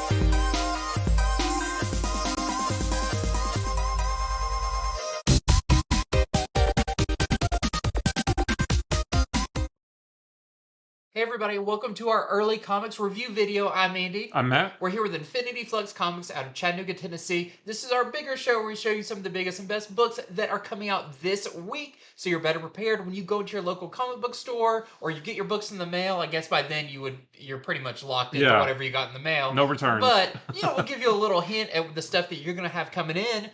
Hey everybody, welcome to our early comics review video. I'm Andy. I'm Matt. We're here with Infinity Flux Comics out of Chattanooga, Tennessee. This is our bigger show where we show you some of the biggest and best books that are coming out this week, so you're better prepared when you go into your local comic book store or you get your books in the mail. I guess by then you're pretty much locked into whatever you got in the mail. No returns. But, we'll give you a little hint at the stuff that you're going to have coming in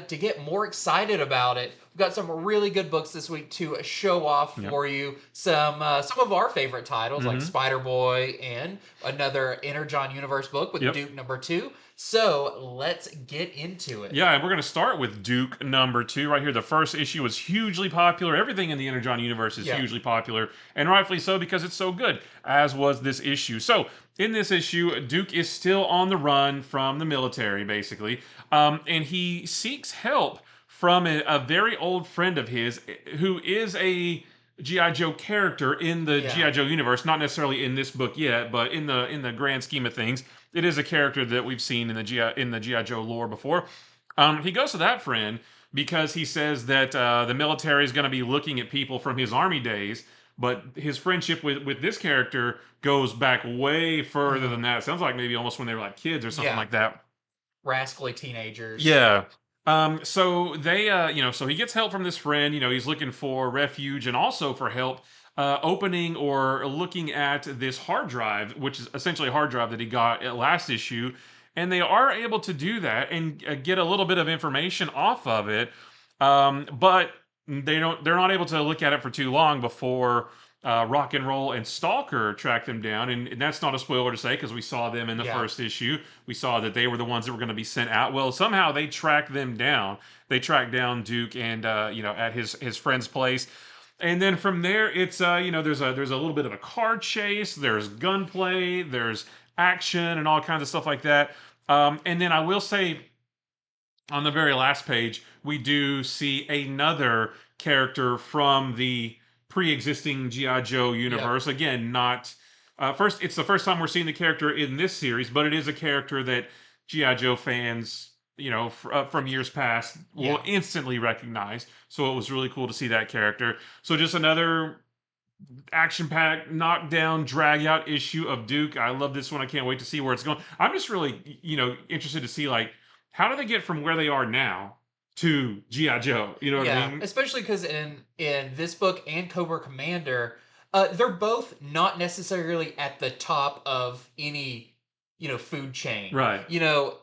to get more excited about it. We've got some really good books this week to show off for you. Some of our favorite titles like Spider-Boy and another Energon Universe book with Duke #2. So let's get into it. Yeah, and we're going to start with Duke #2 right here. The first issue was hugely popular. Everything in the Energon Universe is hugely popular, and rightfully so because it's so good, as was this issue. So in this issue, Duke is still on the run from the military, basically, and he seeks help from a very old friend of his who is a G.I. Joe character in the G.I. Joe universe, not necessarily in this book yet, but in the grand scheme of things, it is a character that we've seen in the G.I. Joe lore before. He goes to that friend because he says that the military is going to be looking at people from his army days, but his friendship with this character goes back way further than that. It sounds like maybe almost when they were like kids or something like that. Rascally teenagers. Yeah. So they, so he gets help from this friend. He's looking for refuge and also for help opening or looking at this hard drive, which is essentially a hard drive that he got at last issue. And they are able to do that and get a little bit of information off of it. But they're not able to look at it for too long before Rock and Roll and Stalker track them down, and that's not a spoiler to say because we saw them in the first issue. We saw that they were the ones that were going to be sent out. Well, somehow they tracked them down. They tracked down Duke and at his friend's place, and then from there it's there's a little bit of a car chase. There's gunplay. There's action and all kinds of stuff like that. And then I will say, on the very last page, we do see another character from the pre-existing G.I. Joe universe. Again, not first. It's the first time we're seeing the character in this series, but it is a character that G.I. Joe fans, from years past, will instantly recognize. So it was really cool to see that character. So just another action-packed, knockdown, drag-out issue of Duke. I love this one. I can't wait to see where it's going. I'm just really, interested to see how do they get from where they are now to G.I. Joe, you know what I mean? Especially because in this book and Cobra Commander, they're both not necessarily at the top of any, food chain. Right.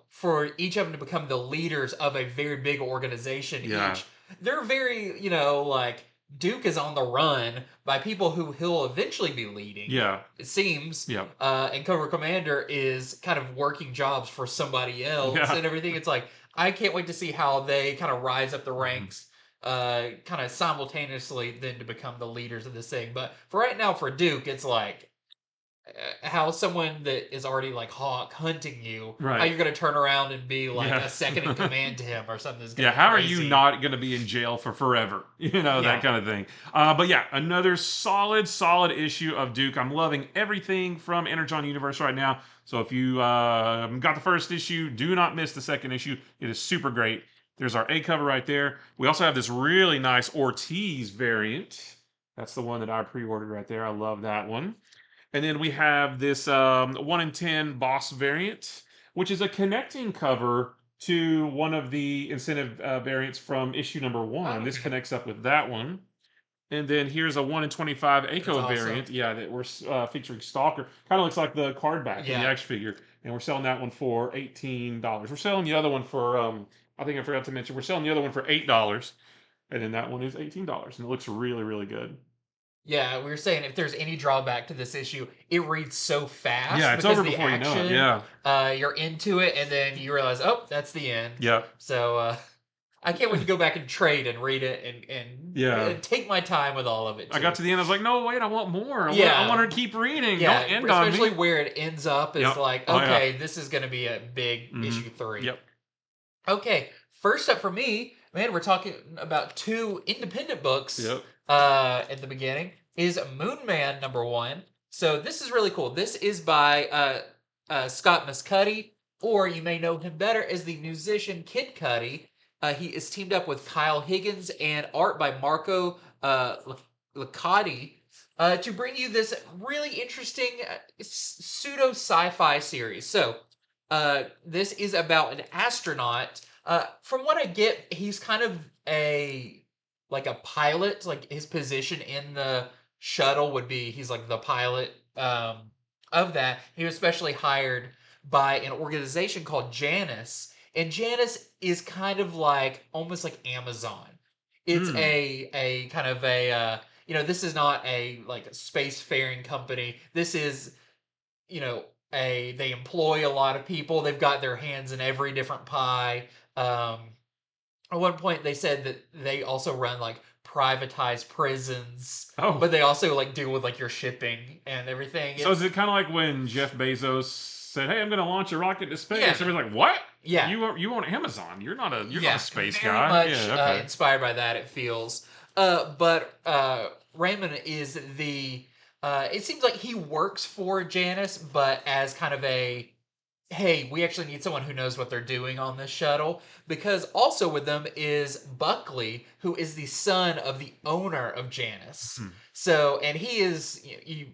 For each of them to become the leaders of a very big organization each, they're very, Duke is on the run by people who he'll eventually be leading. Yeah. It seems. Yeah. And Cobra Commander is kind of working jobs for somebody else and everything. It's like, I can't wait to see how they kind of rise up the ranks, kind of simultaneously then to become the leaders of this thing. But for right now, for Duke, it's like how someone that is already like Hawk hunting you, how you're going to turn around and be like a second in command to him or something. How are you not going to be in jail for forever? That kind of thing. But yeah, another solid issue of Duke. I'm loving everything from Energon Universe right now. So if you got the first issue, do not miss the second issue. It is super great. There's our A cover right there. We also have this really nice Ortiz variant. That's the one that I pre-ordered right there. I love that one. And then we have this 1 in 10 Boss variant, which is a connecting cover to one of the incentive variants from issue #1. This connects up with that one. And then here's a 1 in 25 Echo variant, that we're featuring Stalker. Kind of looks like the card back in the action figure. And we're selling that one for $18. We're selling the other one for, I think I forgot to mention, we're selling the other one for $8. And then that one is $18. And it looks really, really good. Yeah, we were saying if there's any drawback to this issue, it reads so fast. Yeah, it's over before you know it. Yeah. You're into it, and then you realize, oh, that's the end. Yeah. So I can't wait to go back and trade and read it and take my time with all of it. I got to the end, I was like, no, wait, I want more. I want her to keep reading. Yeah, don't end on me. Especially where it ends up is like, okay, this is going to be a big issue 3. Yep. Okay, first up for me, man, we're talking about 2 independent books. Yep. At the beginning is Moon Man #1. So this is really cool. This is by Scott Muscuddy, or you may know him better as the musician Kid Cudi. He is teamed up with Kyle Higgins and art by Marco Licati to bring you this really interesting pseudo sci-fi series. So, this is about an astronaut. From what I get, he's kind of a pilot. Like his position in the shuttle would be he's like the pilot of that. He was specially hired by an organization called Janus, and Janus is kind of like almost like Amazon. It's Hmm. a kind of a this is not a like spacefaring company. This is you know they employ a lot of people. They've got their hands in every different pie. Um, at one point, they said that they also run like privatized prisons, Oh, but they also like deal with like your shipping and everything. so is It's it kind of like when Jeff Bezos said, "Hey, I'm going to launch a rocket to yeah, space"? Everybody's like, "What? yeah, You own Amazon? You're not a yeah, space very guy." much Yeah. Okay. inspired by that. It feels, but Raymond is the. It seems like he works for Janus, but as kind of a hey, we actually need someone who knows what they're doing on this shuttle. Because also with them is Buckley, who is the son of the owner of Janus. Hmm. So, and he is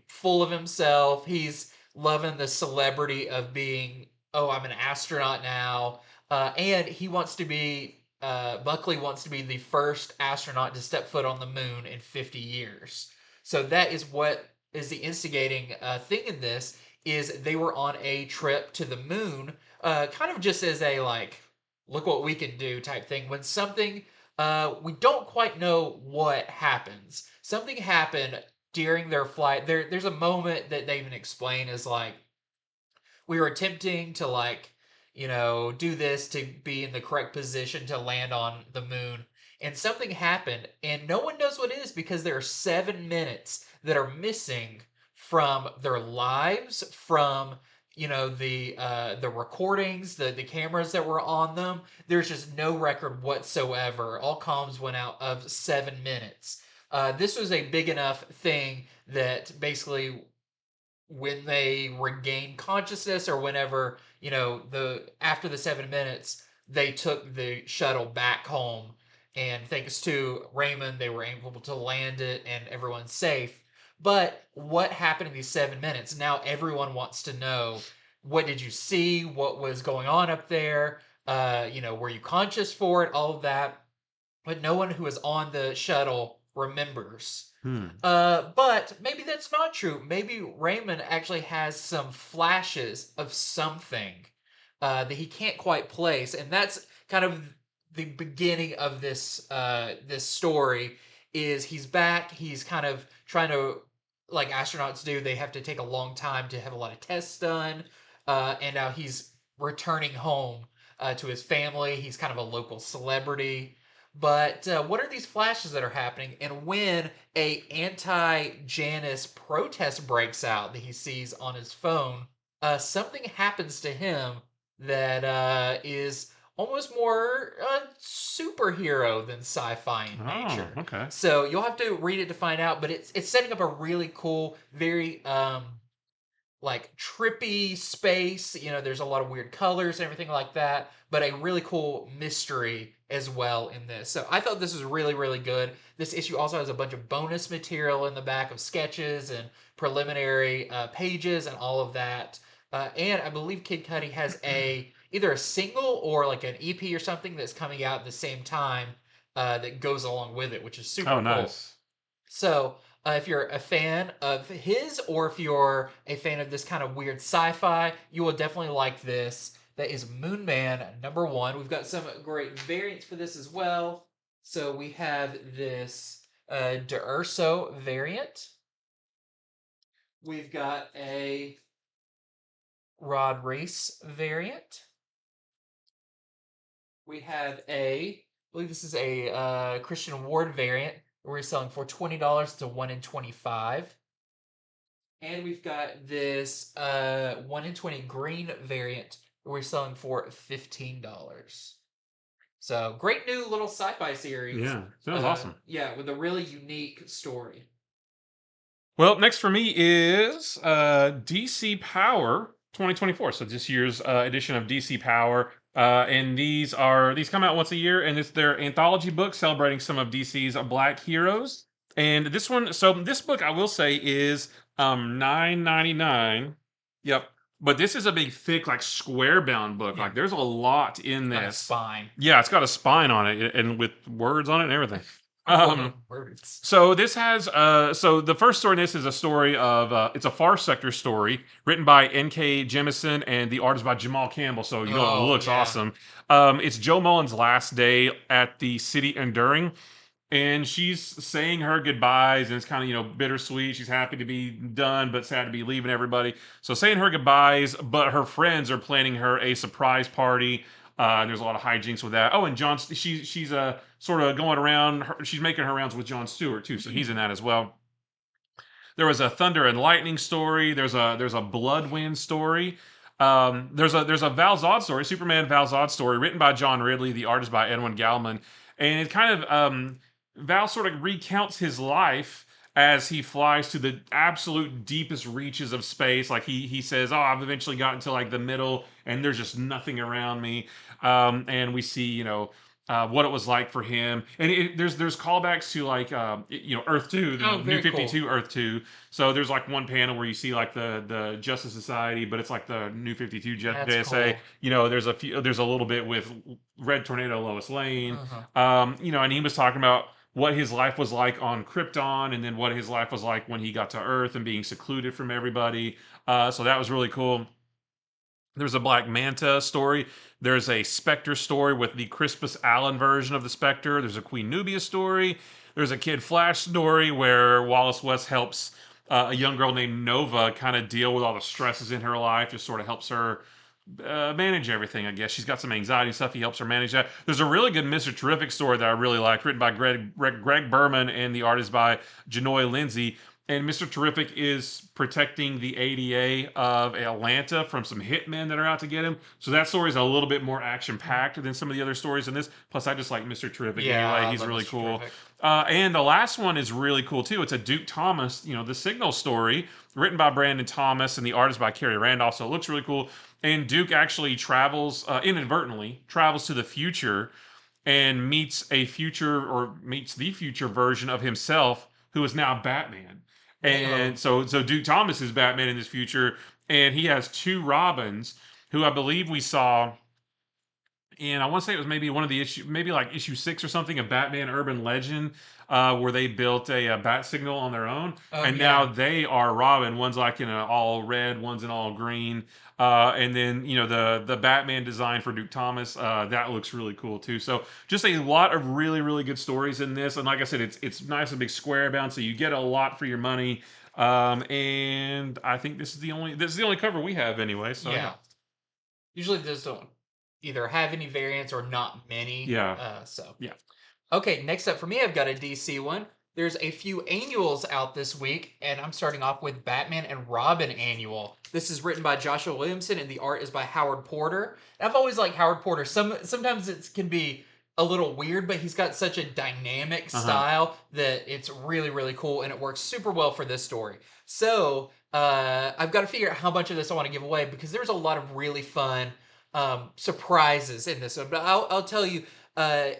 full of himself. He's loving the celebrity of being, oh, I'm an astronaut now. And he wants to be, Buckley wants to be the first astronaut to step foot on the moon in 50 years. So that is what is the instigating thing in this is they were on a trip to the moon, kind of just as a like, look what we can do type thing. When something we don't quite know what happens. Something happened during their flight. There's a moment that they even explain as like we were attempting to like do this to be in the correct position to land on the moon and something happened and no one knows what it is because there are 7 minutes that are missing from their lives from the recordings the cameras that were on them. There's just no record whatsoever. All comms went out of 7 minutes. This was a big enough thing that basically when they regain consciousness or whenever the after the 7 minutes they took the shuttle back home and thanks to Raymond they were able to land it and everyone's safe. But what happened in these 7 minutes? Now everyone wants to know, what did you see? What was going on up there? Were you conscious for it? All of that. But no one who is on the shuttle remembers. Hmm. But maybe that's not true. Maybe Raymond actually has some flashes of something that he can't quite place, and that's kind of the beginning of this story. Is he's back? He's kind of trying to, like astronauts do, they have to take a long time to have a lot of tests done, and now he's returning home to his family. He's kind of a local celebrity. But what are these flashes that are happening? And when a anti-Janus protest breaks out that he sees on his phone, something happens to him that is almost more superhero than sci-fi in Oh, nature. okay. So you'll have to read it to find out. But it's setting up a really cool, very like trippy space. There's a lot of weird colors and everything like that, but a really cool mystery as well in this. So I thought this was really, really good. This issue also has a bunch of bonus material in the back of sketches and preliminary pages and all of that. And I believe Kid Cudi has a either a single or like an EP or something that's coming out at the same time that goes along with it, which is super Oh, cool. nice. So, if you're a fan of his, or if you're a fan of this kind of weird sci-fi, you will definitely like this. That is Moon Man #1. We've got some great variants for this as well. So we have this D'Urso variant. We've got a Rod Race variant. We have I believe this is a Christian Ward variant. We're selling for $20 to 1 in 25. And we've got this 1 in 20 green variant we're selling for $15. So great new little sci-fi series. Yeah, sounds awesome. Yeah, with a really unique story. Well, next for me is DC Power 2024. So this year's edition of DC Power. And these come out once a year, and it's their anthology book celebrating some of DC's Black heroes. And this book I will say is $9.99. Yep. But this is a big, thick, like square bound book. Yeah. Like there's a lot in Got a this. spine. Yeah, it's got a spine on it and with words on it and everything. Words. So this has so the first story in this is a story of it's a Far Sector story written by N.K. Jemisin and the art is by Jamal Campbell. So you know it looks awesome. It's Joe Mullen's last day at the City Enduring, and she's saying her goodbyes, and it's kind of bittersweet. She's happy to be done, but sad to be leaving everybody. So saying her goodbyes, but her friends are planning her a surprise party. And there's a lot of hijinks with that. Oh, and she's sort of going around. She's making her rounds with Jon Stewart too, so he's in that as well. There was a Thunder and Lightning story. There's a Bloodwind story. There's a Val Zod story, Superman Val Zod story, written by John Ridley. The art is by Edwin Gallman, and it kind of Val sort of recounts his life as he flies to the absolute deepest reaches of space. Like he says, "Oh, I've eventually gotten to like the middle, and there's just nothing around me." And we see, what it was like for him, and there's callbacks to like Earth 2, the New 52 cool. Earth 2. So there's like one panel where you see like the Justice Society, but it's like the New 52 JSA. Cool. There's a little bit with Red Tornado Lois Lane. And he was talking about what his life was like on Krypton, and then what his life was like when he got to Earth and being secluded from everybody. So that was really cool. There's a Black Manta story. There's a Spectre story with the Crispus Allen version of the Spectre. There's a Queen Nubia story. There's a Kid Flash story where Wallace West helps a young girl named Nova kind of deal with all the stresses in her life, just sort of helps her manage everything, I guess. She's got some anxiety and stuff. He helps her manage that. There's a really good Mr. Terrific story that I really liked, written by Greg Berman, and the art is by Janoy Lindsay. And Mr. Terrific is protecting the ADA of Atlanta from some hitmen that are out to get him. So that story is a little bit more action-packed than some of the other stories in this. Plus, I just like Mr. Terrific anyway. He's really cool. And the last one is really cool, too. It's a Duke Thomas, the Signal story, written by Brandon Thomas, and the art is by Kerry Randolph. So it looks really cool. And Duke actually inadvertently travels to the future and meets the future version of himself, who is now Batman. And so Duke Thomas is Batman in this future, and he has two Robins, who I believe we saw. And I want to say it was maybe one of the maybe like issue 6 or something of Batman Urban Legend, where they built a bat signal on their own, and now they are Robin. One's like in all red, one's in all green, and then the Batman design for Duke Thomas that looks really cool too. So just a lot of really really good stories in this, and like I said, it's nice and big square bound, so you get a lot for your money. And I think this is the only cover we have anyway. So yeah. Usually those don't either have any variants or not many. Yeah. Yeah. Okay, next up for me, I've got a DC one. There's a few annuals out this week, and I'm starting off with Batman and Robin annual. This is written by Joshua Williamson, and the art is by Howard Porter. And I've always liked Howard Porter. Sometimes it can be a little weird, but he's got such a dynamic style that it's really, really cool, and it works super well for this story. So I've got to figure out how much of this I want to give away, because there's a lot of really fun surprises in this one. But I'll tell you,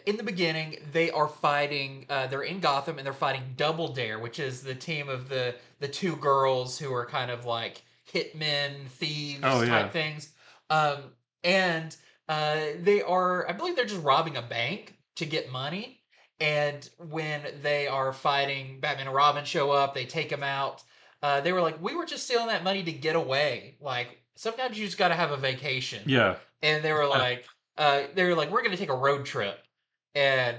in the beginning, they are fighting, they're in Gotham, and they're fighting Double Dare, which is the team of the two girls who are kind of like hitmen, thieves type things. And they are, I believe they're just robbing a bank to get money. And when they are fighting, Batman and Robin show up, they take them out. They were like, we were just stealing that money to get away. Like, sometimes you just got to have a vacation. Yeah. And they were like, we're going to take a road trip. And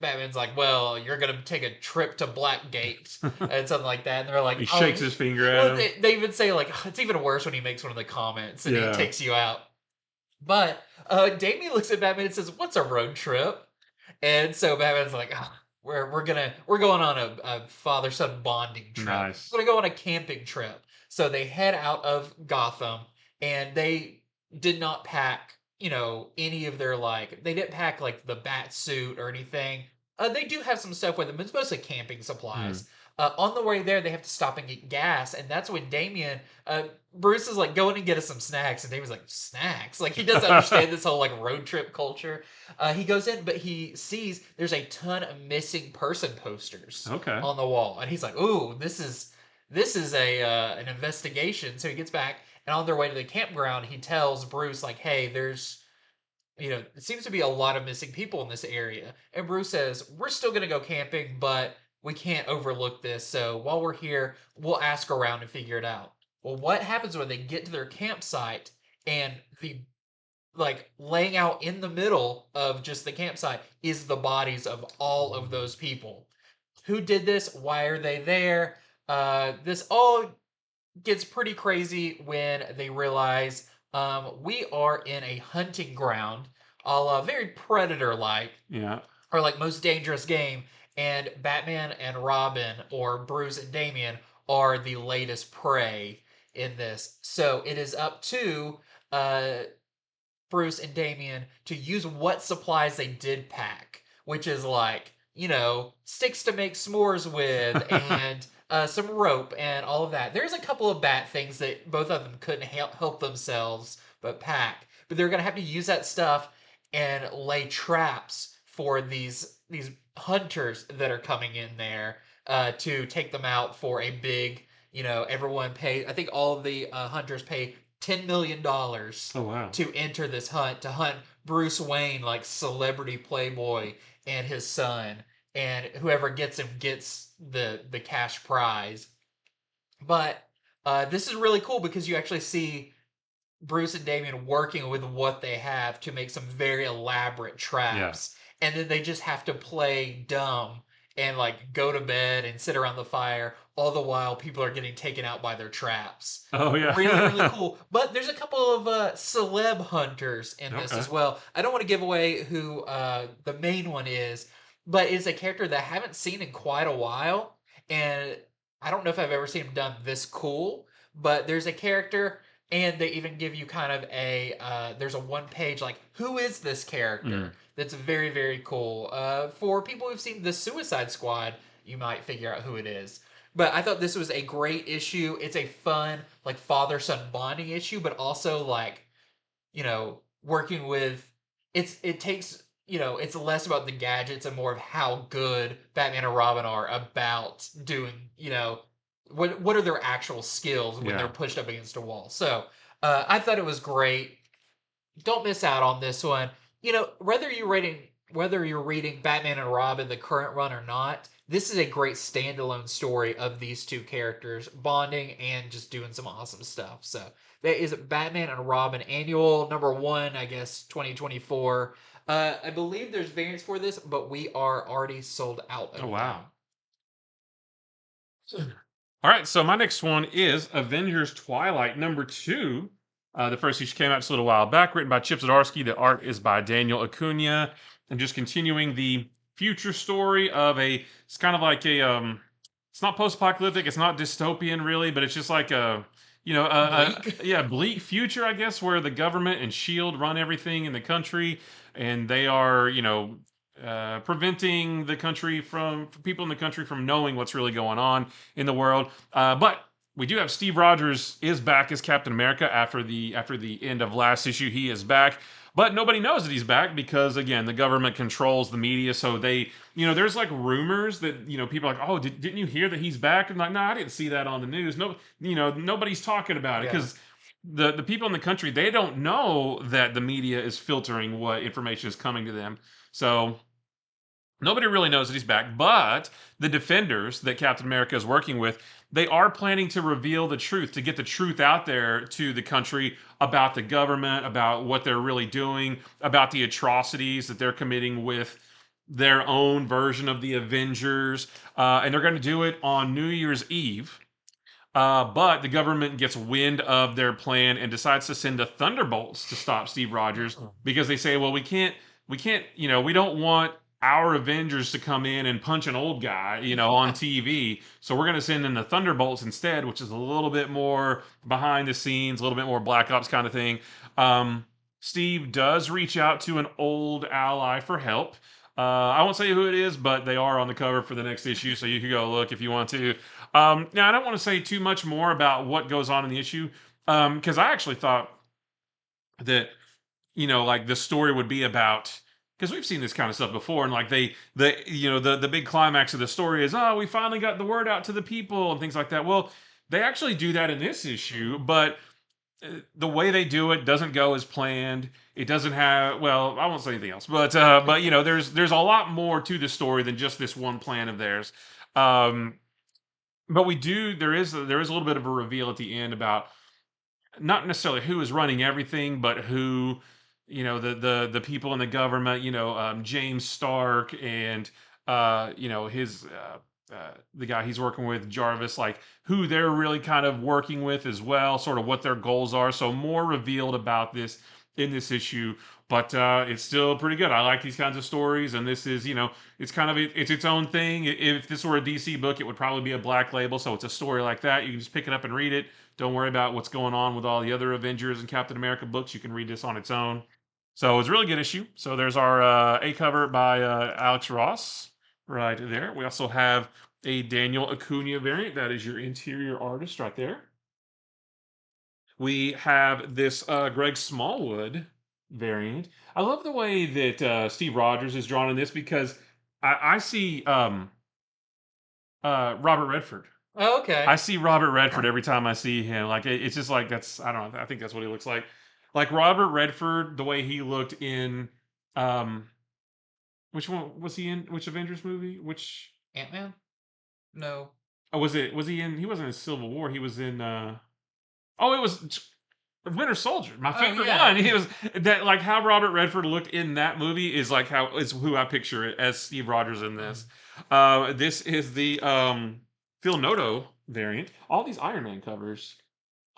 Batman's like, well, you're going to take a trip to Blackgate and something like that. And they're like, he shakes his finger at him. They even say, like, it's even worse when he makes one of the comments and he takes you out. But Damien looks at Batman and says, what's a road trip? And so Batman's like, we're going on a father-son bonding trip. Nice. We're going to go on a camping trip. So they head out of Gotham, and they did not pack, any of their, they didn't pack, the bat suit or anything. They do have some stuff with them, but it's mostly camping supplies. On the way there, they have to stop and get gas, and that's when Bruce is like, going and get us some snacks, and Damien's like, snacks? Like, he doesn't understand this whole like road trip culture. He goes in, but he sees there's a ton of missing person posters Okay. on the wall, and he's like, ooh, this is a an investigation. So he gets back, and on their way to the campground, he tells Bruce like, hey, there's it seems to be a lot of missing people in this area. And Bruce says, we're still going to go camping, but we can't overlook this. So while we're here, we'll ask around and figure it out. Well, what happens when they get to their campsite and the like laying out in the middle of just the campsite is the bodies of all of those people? Who did this? Why are they there? This all gets pretty crazy when they realize we are in a hunting ground, a la very Predator-like, Yeah. or like Most Dangerous Game, and Batman and Robin or Bruce and Damien are the latest prey in this. So it is up to uh, Bruce and Damien to use what supplies they did pack, which is like, sticks to make s'mores with and some rope and all of that. There's a couple of bat things that both of them couldn't help themselves but pack. But they're going to have to use that stuff and lay traps for these hunters that are coming in there to take them out for a big, everyone pay. I think all of the hunters pay $10 million Oh wow. to enter this hunt, to hunt Bruce Wayne, like celebrity playboy, and his son, and whoever gets him gets the cash prize. But this is really cool because you actually see Bruce and Damien working with what they have to make some very elaborate Yeah. traps. And then they just have to play dumb and like go to bed and sit around the fire, all the while people are getting taken out by their traps. Oh Really, really yeah. cool. But there's a couple of celeb hunters in this Okay. as well. I don't want to give away who the main one is, but it's a character that I haven't seen in quite a while. And I don't know if I've ever seen him done this cool, but there's a character, and they even give you kind of there's a one page like, who is this Mm. character, that's very, very cool. For people who've seen the Suicide Squad, you might figure out who it is. But I thought this was a great issue. It's a fun like father son bonding issue, but also like, working with, it takes, it's less about the gadgets and more of how good Batman and Robin are about doing, what are their actual skills when they're Yeah. pushed up against a wall. So I thought it was great. Don't miss out on this one. Whether you're reading Batman and Robin, the current run, or not, this is a great standalone story of these two characters bonding and just doing some awesome stuff. So that is Batman and Robin Annual #1, I guess 2024. I believe there's variants for this, but we are already sold out Oh of them. wow. All right, so my next one is Avengers Twilight #2. The first issue came out just a little while back, written by Chip Zdarsky. The art is by Daniel Acuna, and just continuing the future story of it's kind of like it's not post-apocalyptic, it's not dystopian really, but it's just like Bleak. yeah, bleak future, I guess, where the government and Shield run everything in the country, and they are, preventing the country from people in the country from knowing what's really going on in the world. But we do have Steve Rogers is back as Captain America after the end of last issue. He is back, but nobody knows that he's back because again, the government controls the media. So there's like rumors that people are like, oh, didn't you hear that he's back? I'm like, no, I didn't see that on the news. No, nobody's talking about it Yeah. because the people in the country, they don't know that the media is filtering what information is coming to them. So nobody really knows that he's back, but the defenders that Captain America is working with, they are planning to reveal the truth, to get the truth out there to the country about the government, about what they're really doing, about the atrocities that they're committing with their own version of the Avengers. And they're going to do it on New Year's Eve. But the government gets wind of their plan and decides to send the Thunderbolts to stop Steve Rogers because they say, well, we can't, we don't want our Avengers to come in and punch an old guy, on TV. So we're going to send in the Thunderbolts instead, which is a little bit more behind the scenes, a little bit more Black Ops kind of thing. Steve does reach out to an old ally for help. I won't say who it is, but they are on the cover for the next issue, so you can go look if you want to. Now, I don't want to say too much more about what goes on in the issue, because I actually thought that like the story would be about, because we've seen this kind of stuff before, and like the big climax of the story is, oh, we finally got the word out to the people and things like that. Well, they actually do that in this issue, but the way they do it doesn't go as planned. It doesn't have, well, I won't say anything else, but there's a lot more to the story than just this one plan of theirs. Um, but there is a little bit of a reveal at the end about not necessarily who is running everything, but who, the people in the government, James Stark and his the guy he's working with, Jarvis, like who they're really kind of working with as well, sort of what their goals are. So more revealed about this in this issue, but it's still pretty good. I like these kinds of stories, and this is, it's kind of it's its own thing. If this were a DC book, it would probably be a Black Label. So it's a story like that. You can just pick it up and read it. Don't worry about what's going on with all the other Avengers and Captain America books. You can read this on its own. So it's a really good issue. So there's our A cover by Alex Ross right there. We also have a Daniel Acuna variant. That is your interior artist right there. We have this Greg Smallwood variant. I love the way that Steve Rogers is drawn in this, because I see Robert Redford. Oh, okay. I see Robert Redford every time I see him. Like it's just like that's, I don't know. I think that's what he looks like. Like Robert Redford, the way he looked in which one was he in? Which Avengers movie? Which Ant-Man? No. oh, was he in? He wasn't in Civil War. He was in oh, it was Winter Soldier, my Oh, favorite yeah. one. He was that, like how Robert Redford looked in that movie is like how is who I picture it as Steve Rogers in this. This is the Phil Noto variant. All these Iron Man covers.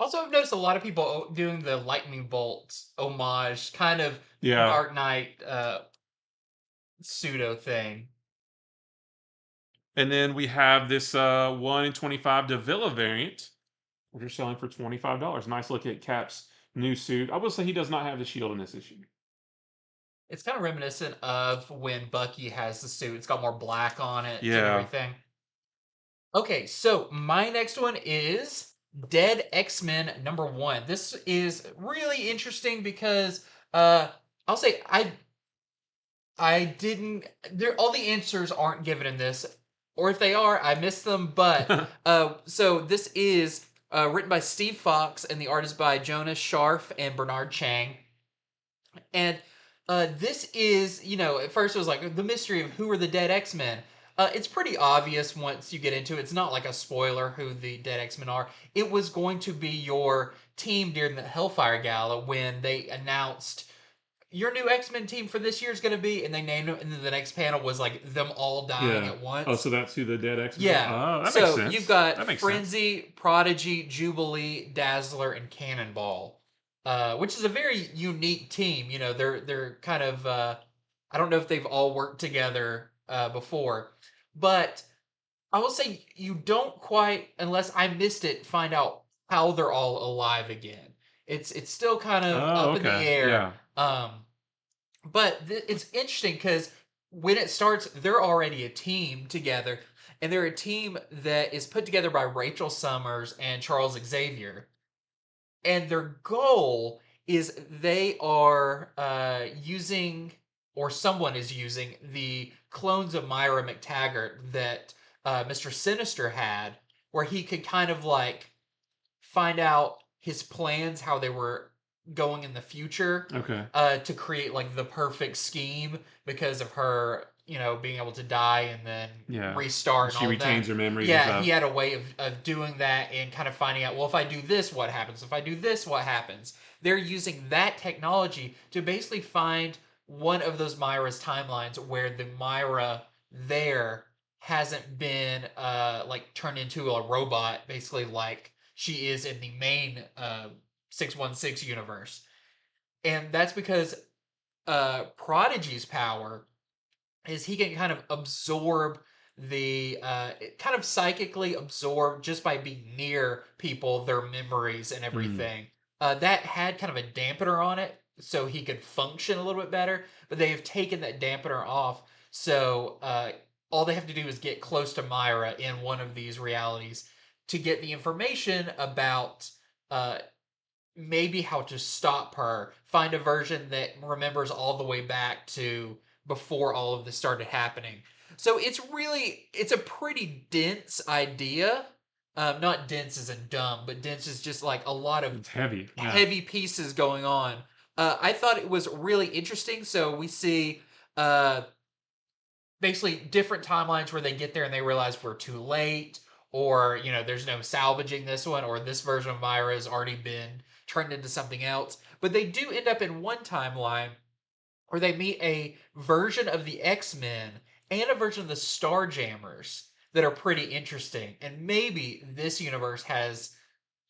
Also, I've noticed a lot of people doing the lightning bolt homage, kind of Yeah. Dark Knight pseudo thing. And then we have this 1 in 25 Davila variant, which are selling for $25. Nice look at Cap's new suit. I will say he does not have the shield in this issue. It's kind of reminiscent of when Bucky has the suit. It's got more black on it and Yeah. everything. Okay, so my next one is Dead X-Men #1. This is really interesting because I'll say I didn't there all the answers aren't given in this, or if they are, I missed them, but so this is written by Steve Fox and the art is by Jonas Scharf and Bernard Chang. And this is, at first it was like the mystery of who are the dead X-Men. It's pretty obvious once you get into it. It's not like a spoiler who the dead X-Men are. It was going to be your team during the Hellfire Gala when they announced your new X-Men team for this year is going to be, and they named them, and then the next panel was like them all dying Yeah. at once. Oh, so that's who the dead X-Men Yeah. are? Oh, that so makes sense. you've got That makes Frenzy, Prodigy, Jubilee, Dazzler, and Cannonball, which is a very unique team. They're kind of I don't know if they've all worked together before, but I will say you don't quite, unless I missed it, find out how they're all alive again. It's still kind of Oh, up in the okay. air. Yeah. But it's interesting because when it starts, they're already a team together, and they're a team that is put together by Rachel Summers and Charles Xavier. And their goal is they are using, or someone is using, the clones of Myra McTaggart that Mr. Sinister had, where he could kind of like find out his plans, how they were going in the future, Okay. to create like the perfect scheme because of her, being able to die and then Yeah. restart and She all of that. retains her memories and Yeah, stuff. he had a way of doing that and kind of finding out, well, if I do this, what happens? If I do this, what happens? They're using that technology to basically find one of those Myra's timelines where the Myra there hasn't been like turned into a robot, basically like she is in the main 616 universe. And that's because Prodigy's power is he can kind of absorb the kind of psychically absorb just by being near people their memories and everything. That had kind of a dampener on it so he could function a little bit better, but they have taken that dampener off. So all they have to do is get close to Myra in one of these realities to get the information about uh, maybe how to stop her, find a version that remembers all the way back to before all of this started happening. So it's a pretty dense idea. Not dense as in dumb, but dense is just like a lot of It's heavy. Yeah. heavy pieces going on. I thought it was really interesting. So we see uh, basically different timelines where they get there and they realize we're too late, or there's no salvaging this one, or this version of Myra has already been turned into something else. But they do end up in one timeline where they meet a version of the X-Men and a version of the Starjammers that are pretty interesting. And maybe this universe has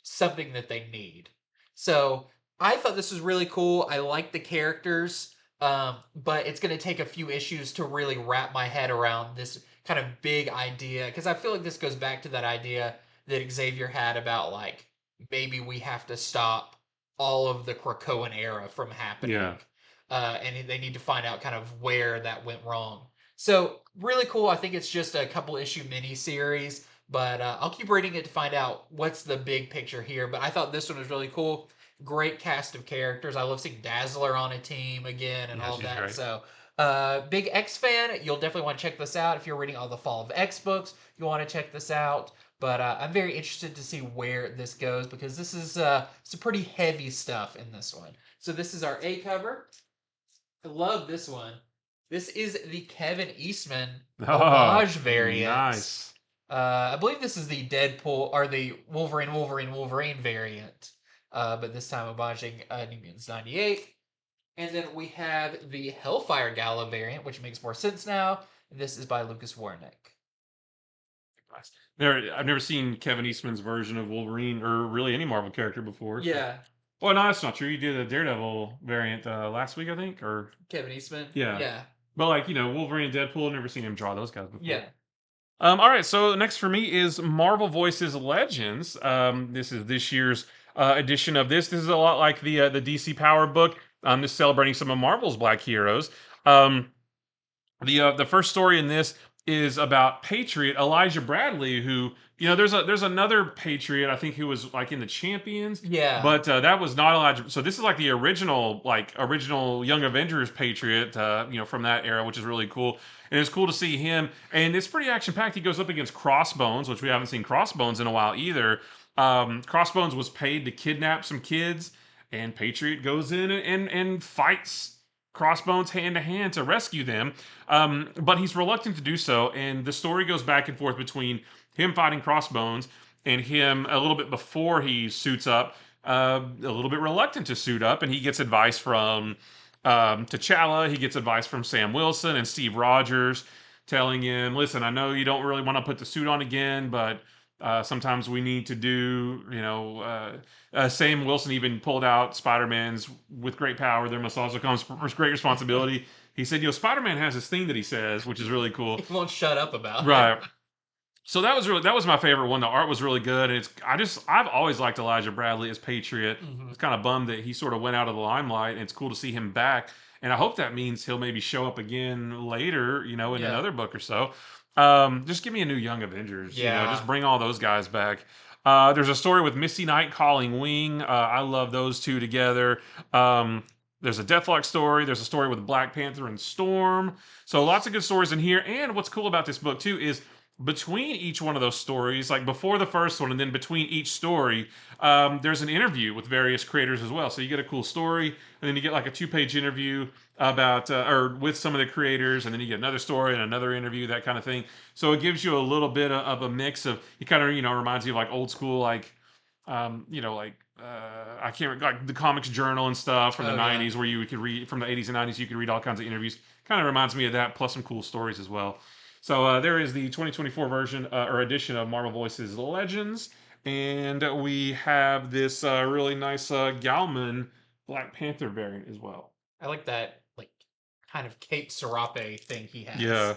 something that they need. So I thought this was really cool. I like the characters, but it's going to take a few issues to really wrap my head around this kind of big idea, because I feel like this goes back to that idea that Xavier had about like maybe we have to stop all of the Krakoan era from happening. Yeah. And they need to find out kind of where that went wrong. So really cool. I think it's just a couple issue mini series, but I'll keep reading it to find out what's the big picture here. But I thought this one was really cool. Great cast of characters. I love seeing Dazzler on a team again and Yeah, all she's that. great. So big X fan. You'll definitely want to check this out. If you're reading all the Fall of X books, you want to check this out. But I'm very interested to see where this goes, because this is some pretty heavy stuff in this one. So this is our A cover. I love this one. This is the Kevin Eastman homage variant. Nice. I believe this is the Deadpool or the Wolverine variant. But this time homaging New Mutants 98. And then we have the Hellfire Gala variant, which makes more sense now. This is by Lucas Warnick. I've never seen Kevin Eastman's version of Wolverine or really any Marvel character before. So. Yeah. Well, no, that's not true. You did a Daredevil variant last week, I think, or Kevin Eastman? Yeah. Yeah. But like Wolverine and Deadpool, never seen him draw those guys before. Yeah. All right, so next for me is Marvel Voices Legends. This is this year's edition of this. This is a lot like the DC Power book. This is celebrating some of Marvel's Black heroes. The first story in this is about Patriot Elijah Bradley, who there's another Patriot I think who was like in the Champions. Yeah. But that was not Elijah. So this is like the original Young Avengers Patriot, from that era, which is really cool. And it's cool to see him. And it's pretty action packed. He goes up against Crossbones, which we haven't seen Crossbones in a while either. Crossbones was paid to kidnap some kids, and Patriot goes in and fights Crossbones hand to hand to rescue them. But he's reluctant to do so, and the story goes back and forth between him fighting Crossbones and him a little bit before he suits up, a little bit reluctant to suit up, and he gets advice from T'Challa. He gets advice from Sam Wilson and Steve Rogers, telling him, "Listen, I know you don't really want to put the suit on again, but sometimes we need to do, Sam Wilson even pulled out Spider-Man's with great power, there must also come great responsibility." He said, Spider-Man has this thing that he says, which is really cool. He won't shut up about right. So that was my favorite one. The art was really good, and I've always liked Elijah Bradley as Patriot. Mm-hmm. It's kind of bummed that he sort of went out of the limelight, and it's cool to see him back. And I hope that means he'll maybe show up again later, in another book or so. Just give me a new Young Avengers. Yeah. Just bring all those guys back. There's a story with Misty Knight calling Wing. I love those two together. There's a Deathlock story. There's a story with Black Panther and Storm. So lots of good stories in here. And what's cool about this book too is between each one of those stories, like before the first one and then between each story, there's an interview with various creators as well. So you get a cool story, and then you get like a 2-page interview about or with some of the creators, and then you get another story and another interview, that kind of thing. So it gives you a little bit of a mix of, it kind of reminds you of like old school, like I can't like the Comics Journal and stuff from the 90s, where you could read from the 80s and 90s. You could read all kinds of interviews. Kind of reminds me of that, plus some cool stories as well. So there is the 2024 version or edition of Marvel Voices Legends, and we have this really nice Galman Black Panther variant as well. I like that, like kind of Cape Serape thing he has. Yeah,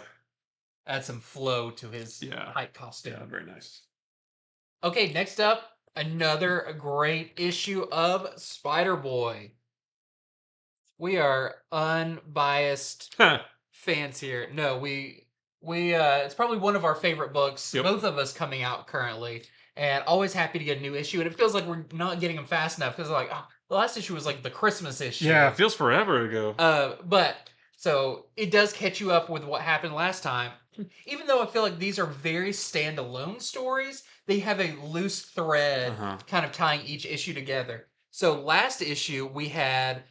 add some flow to his height costume. Yeah, very nice. Okay, next up, another great issue of Spider-Boy. We are unbiased fans here. No, we it's probably one of our favorite books. Yep. Both of us coming out currently, and always happy to get a new issue. And it feels like we're not getting them fast enough because like the last issue was like the Christmas issue. Yeah, it feels forever ago. But so it does catch you up with what happened last time. Even though I feel like these are very standalone stories, they have a loose thread kind of tying each issue together. So last issue we had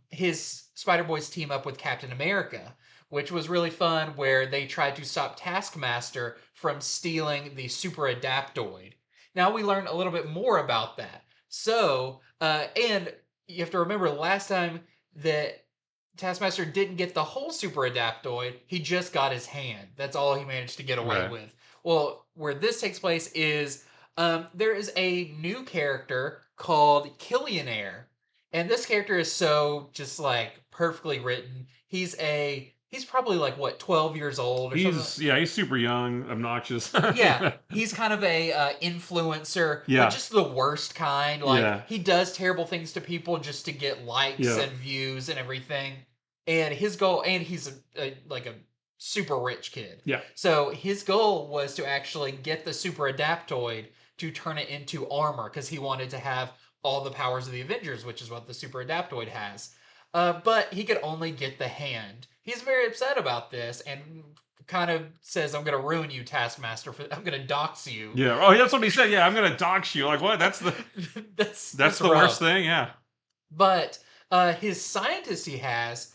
his Spider-Boys team up with Captain America, which was really fun where they tried to stop Taskmaster from stealing the super adaptoid. Now we learn a little bit more about that. So, and you have to remember last time that Taskmaster didn't get the whole super adaptoid, he just got his hand. That's all he managed to get away with. Well, where this takes place is there is a new character called Killionaire. And this character is so just like perfectly written. He's probably like what 12 years old or something. Yeah, he's super young, obnoxious. Yeah, he's kind of a influencer, but just the worst kind. Like he does terrible things to people just to get likes and views and everything. And his goal, and he's like a super rich kid. Yeah. So his goal was to actually get the super adaptoid to turn it into armor because he wanted to have all the powers of the Avengers, which is what the super adaptoid has. But he could only get the hand. He's very upset about this and kind of says, "I'm going to ruin you, Taskmaster. I'm going to dox you." Yeah. Oh, that's what he said. Yeah, I'm going to dox you. Like what? That's the that's the worst thing. Yeah. But his scientist he has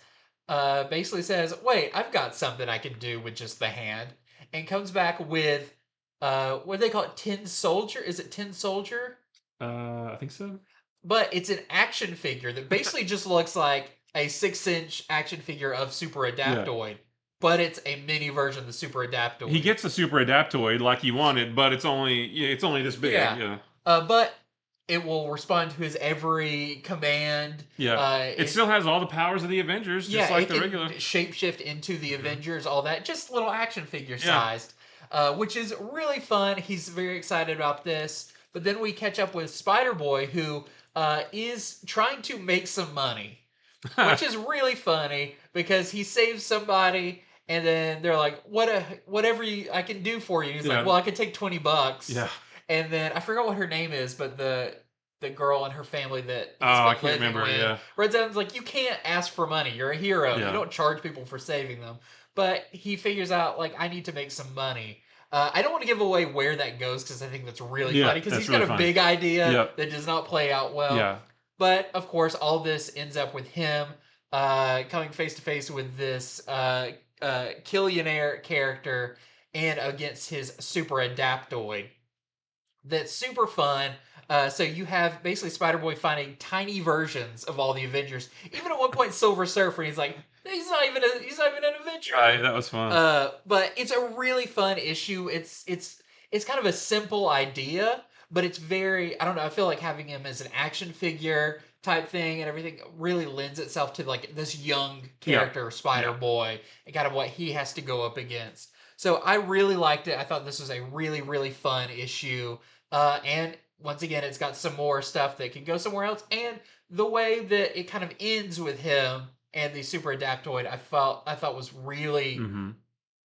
basically says, "Wait, I've got something I can do with just the hand," and comes back with what do they call it? Tin Soldier? Is it Tin Soldier? I think so. But it's an action figure that basically just looks like a 6-inch action figure of Super Adaptoid. But it's a mini version of the Super Adaptoid. He gets the Super Adaptoid like he wanted, but it's only this big. Yeah. But it will respond to his every command. Yeah. It still has all the powers of the Avengers, just like the regular. Shapeshift into the Avengers, all that. Just little action figure sized. Which is really fun. He's very excited about this. But then we catch up with Spider-Boy, who is trying to make some money. Which is really funny because he saves somebody and then they're like, whatever I can do for you. He's like, well, I can take $20. Yeah. And then I forgot what her name is, but the girl and her family that I can't remember. Yeah. Red Zed's like, you can't ask for money. You're a hero. You don't charge people for saving them. But he figures out like, I need to make some money. I don't want to give away where that goes because I think that's really funny because he's got a big idea that does not play out well. Yeah. But of course, all this ends up with him coming face to face with this Killionaire character and against his super adaptoid. That's super fun. So you have basically Spider-Boy finding tiny versions of all the Avengers. Even at one point, Silver Surfer, he's like, he's not even an Avenger. Right, that was fun. But it's a really fun issue. It's kind of a simple idea, but it's very, I don't know, I feel like having him as an action figure type thing and everything really lends itself to like this young character, Spider-Boy, and kind of what he has to go up against. So I really liked it. I thought this was a really, really fun issue. And once again, it's got some more stuff that can go somewhere else. And the way that it kind of ends with him and the super adaptoid, I thought was really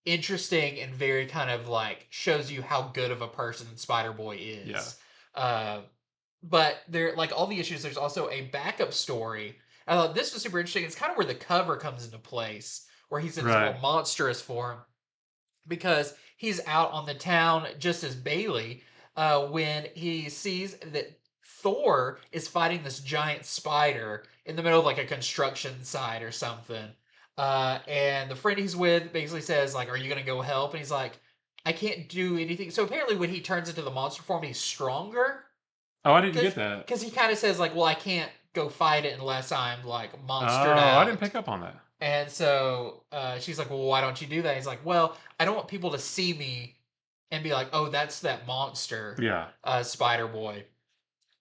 interesting and very kind of like shows you how good of a person Spider-Boy is. Yeah. But there, like all the issues, there's also a backup story. I thought this was super interesting. It's kind of where the cover comes into place, where he's in this more monstrous form, because he's out on the town just as Bailey when he sees that Thor is fighting this giant spider in the middle of like a construction site or something. And the friend he's with basically says like, "Are you gonna go help?" And he's like, "I can't do anything." So apparently, when he turns into the monster form, he's stronger. Oh, I didn't get that. Because he kind of says like, "Well, I can't go fight it unless I'm like monstered out." I didn't pick up on that. And so she's like, "Well, why don't you do that?" He's like, "Well, I don't want people to see me and be like, oh, that's that monster, Spider-Boy."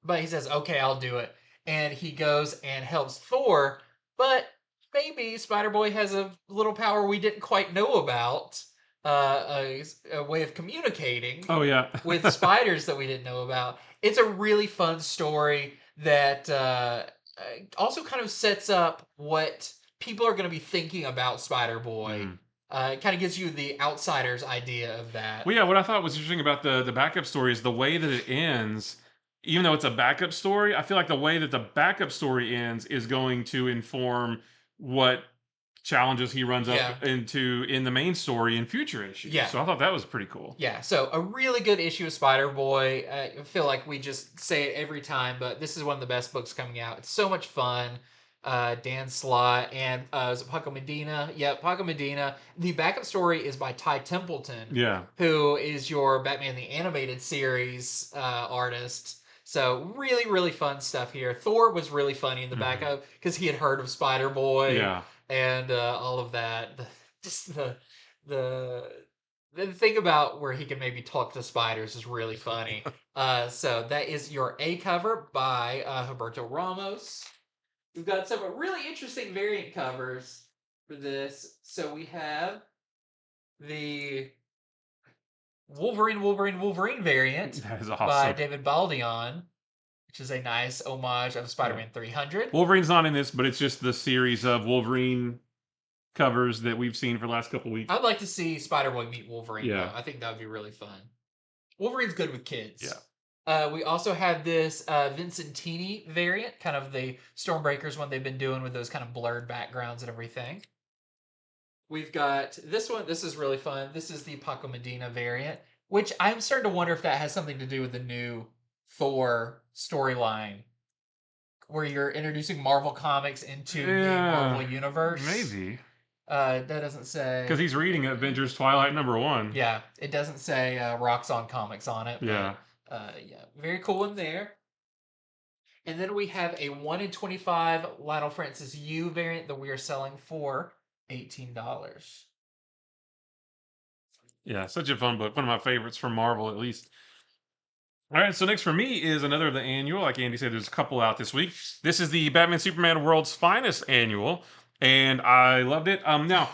But he says, "Okay, I'll do it." And he goes and helps Thor, but maybe Spider-Boy has a little power we didn't quite know about, a way of communicating with spiders that we didn't know about. It's a really fun story that also kind of sets up what people are going to be thinking about Spider-Boy. Mhm. It kind of gives you the outsider's idea of that. Well, yeah, what I thought was interesting about the backup story is the way that it ends. Even though it's a backup story, I feel like the way that the backup story ends is going to inform what challenges he runs up Yeah. into in the main story in future issues. Yeah. So I thought that was pretty cool. Yeah, so a really good issue of Spider-Boy. I feel like we just say it every time, but this is one of the best books coming out. It's so much fun. Dan Slott and is it Paco Medina? Yeah, Paco Medina. The backup story is by Ty Templeton, Yeah. who is your Batman the Animated Series artist. So really, really fun stuff here. Thor was really funny in the backup because he had heard of Spider-Boy Yeah. and all of that. Just the the thing about where he can maybe talk to spiders is really funny. So that is your A cover by Humberto Ramos. We've got some really interesting variant covers for this. So we have the Wolverine variant That is by awesome. David Baldeon, which is a nice homage of Spider-Man 300. Wolverine's not in this, but it's just the series of Wolverine covers that we've seen for the last couple weeks. I'd like to see Spider-Boy meet Wolverine, Yeah. though. I think that would be really fun. Wolverine's good with kids. Yeah. We also have this Vincentini variant, kind of the Stormbreakers one they've been doing with those kind of blurred backgrounds and everything. We've got this one. This is really fun. This is the Paco Medina variant, which I'm starting to wonder if that has something to do with the new Thor storyline, where you're introducing Marvel Comics into the Marvel universe. Maybe. That doesn't say. Because he's reading Avengers Twilight #1. Yeah, it doesn't say Rocks on Comics on it. But, Yeah. yeah, very cool in there. And then we have a 1 in 25 Lionel Francis U variant that we are selling for $18. Yeah, such a fun book. One of my favorites from Marvel, at least. All right, so next for me is another of the annual. Like Andy said, there's a couple out this week. This is the Batman Superman World's Finest annual, and I loved it. Now,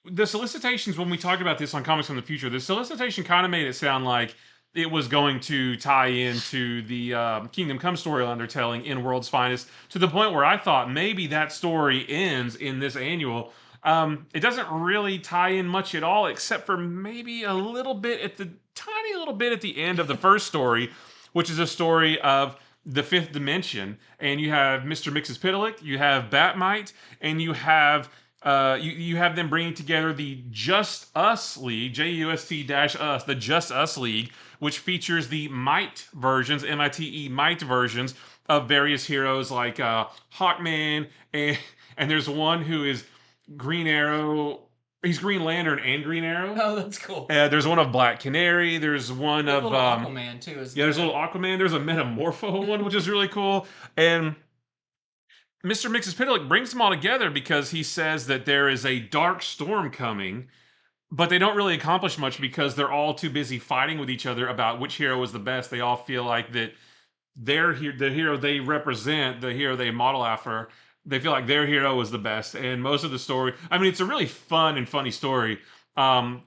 the solicitations, when we talked about this on Comics from the Future, the solicitation kind of made it sound like it was going to tie into the Kingdom Come storyline they're telling in World's Finest, to the point where I thought maybe that story ends in this annual. It doesn't really tie in much at all, except for maybe a little bit at the tiny little bit at the end of the first story, which is a story of the fifth dimension. And you have Mr. Mxyzptlk, you have Batmite, and you have you have them bringing together the Just Us League, JUST-us, the Just Us League, which features the Might versions, MITE Might versions of various heroes like Hawkman, and there's one who is Green Arrow. He's Green Lantern and Green Arrow. Oh, that's cool. There's one of Black Canary. There's one There's of a little Aquaman too. Yeah, there's a little Aquaman. There's a Metamorpho one, which is really cool. And Mr. Mxyzptlk brings them all together because he says that there is a dark storm coming, but they don't really accomplish much because they're all too busy fighting with each other about which hero is the best. They all feel like that the hero they represent, the hero they model after, they feel like their hero is the best. And most of the story, I mean, it's a really fun and funny story. The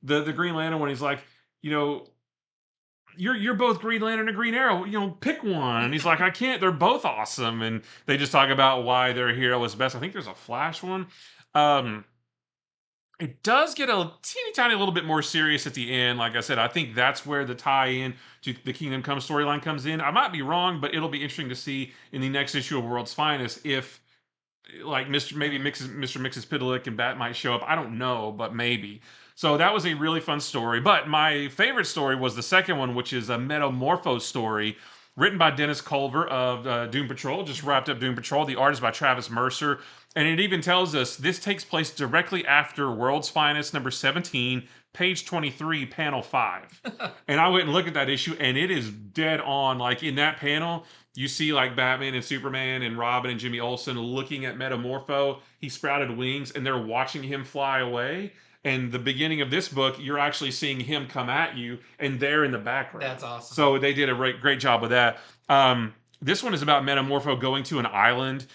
Green Lantern one, he's like, you know, you're both Green Lantern and Green Arrow. You know, pick one. And he's like, I can't. They're both awesome. And they just talk about why their hero is best. I think there's a Flash one. It does get a teeny tiny little bit more serious at the end. Like I said, I think that's where the tie-in to the Kingdom Come storyline comes in. I might be wrong, but it'll be interesting to see in the next issue of World's Finest if, like, Mr. Mxyzptlk and Bat might show up. I don't know, but maybe. So that was a really fun story. But my favorite story was the second one, which is a Metamorpho story written by Dennis Culver of Doom Patrol. Just wrapped up Doom Patrol. The art is by Travis Mercer. And it even tells us this takes place directly after World's Finest number 17, page 23, panel 5. And I went and looked at that issue, and it is dead on. Like, in that panel, you see like Batman and Superman and Robin and Jimmy Olsen looking at Metamorpho. He sprouted wings, and they're watching him fly away. And the beginning of this book, you're actually seeing him come at you, and they're in the background. That's awesome. So they did a great job with that. This one is about Metamorpho going to an island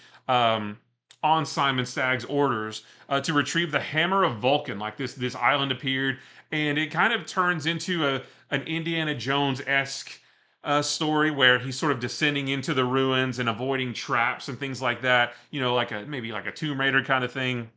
on Simon Stagg's orders to retrieve the Hammer of Vulcan. Like this island appeared, and it kind of turns into an Indiana Jones-esque story where he's sort of descending into the ruins and avoiding traps and things like that. You know, like a maybe like a Tomb Raider kind of thing.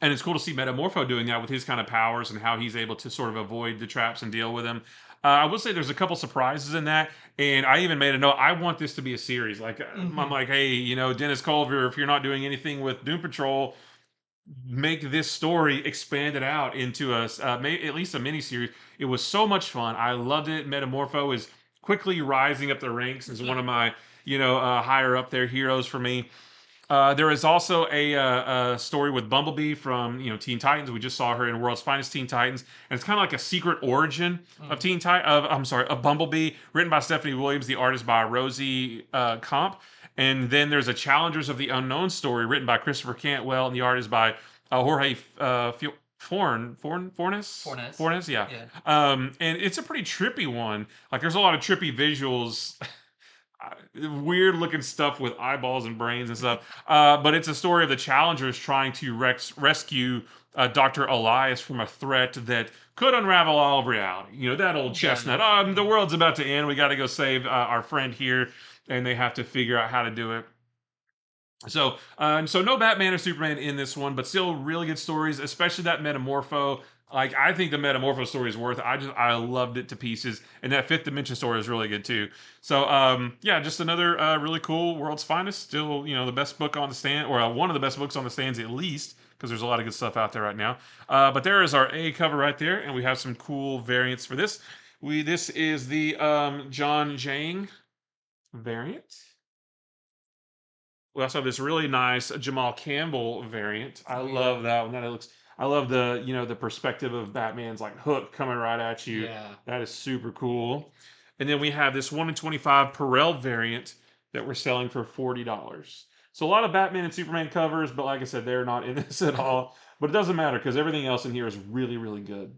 And it's cool to see Metamorpho doing that with his kind of powers and how he's able to sort of avoid the traps and deal with them. I will say there's a couple surprises in that, and I even made a note. I want this to be a series. Like I'm Hmm. like, hey, you know, Dennis Culver, if you're not doing anything with Doom Patrol, make this story expand it out into at least a mini series. It was so much fun. I loved it. Metamorpho is quickly rising up the ranks as one of my higher up there heroes for me. There is also a story with Bumblebee from Teen Titans. We just saw her in World's Finest Teen Titans, and it's kind of like a secret origin of of Bumblebee, written by Stephanie Williams, the artist by Rosie Comp. And then there's a Challengers of the Unknown story written by Christopher Cantwell, and the art is by Jorge Fornes. Fornes, yeah. Yeah. And it's a pretty trippy one. Like there's a lot of trippy visuals weird looking stuff with eyeballs and brains and stuff. But it's a story of the Challengers trying to rescue Dr. Elias from a threat that could unravel all of reality. You know, that old Got chestnut. it. The world's about to end. We got to go save our friend here. And they have to figure out how to do it. So no Batman or Superman in this one, but still really good stories, especially that Metamorpho. Like I think the Metamorpho story is worth it. I loved it to pieces, and that Fifth Dimension story is really good too. So yeah, just another really cool World's Finest. Still, the best book on the stand, or one of the best books on the stands at least, because there's a lot of good stuff out there right now. But there is our A cover right there, and we have some cool variants for this. This is the John Jang variant. We also have this really nice Jamal Campbell variant. I Oh yeah. love that one. That it looks. I love the perspective of Batman's like hook coming right at you. Yeah. That is super cool. And then we have this 1 in 25 Perel variant that we're selling for $40. So a lot of Batman and Superman covers, but like I said, they're not in this at all. But it doesn't matter because everything else in here is really, really good.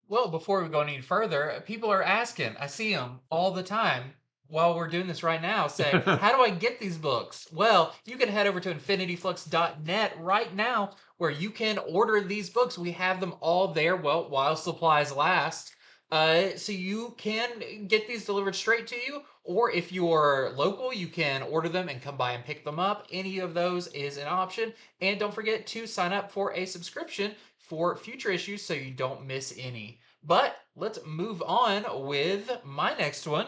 Well, before we go any further, people are asking. I see them all the time while we're doing this right now saying, how do I get these books? Well, you can head over to infinityflux.net right now where you can order these books. We have them all there, well, while supplies last. So you can get these delivered straight to you, or if you're local, you can order them and come by and pick them up. Any of those is an option. And don't forget to sign up for a subscription for future issues so you don't miss any. But let's move on with my next one.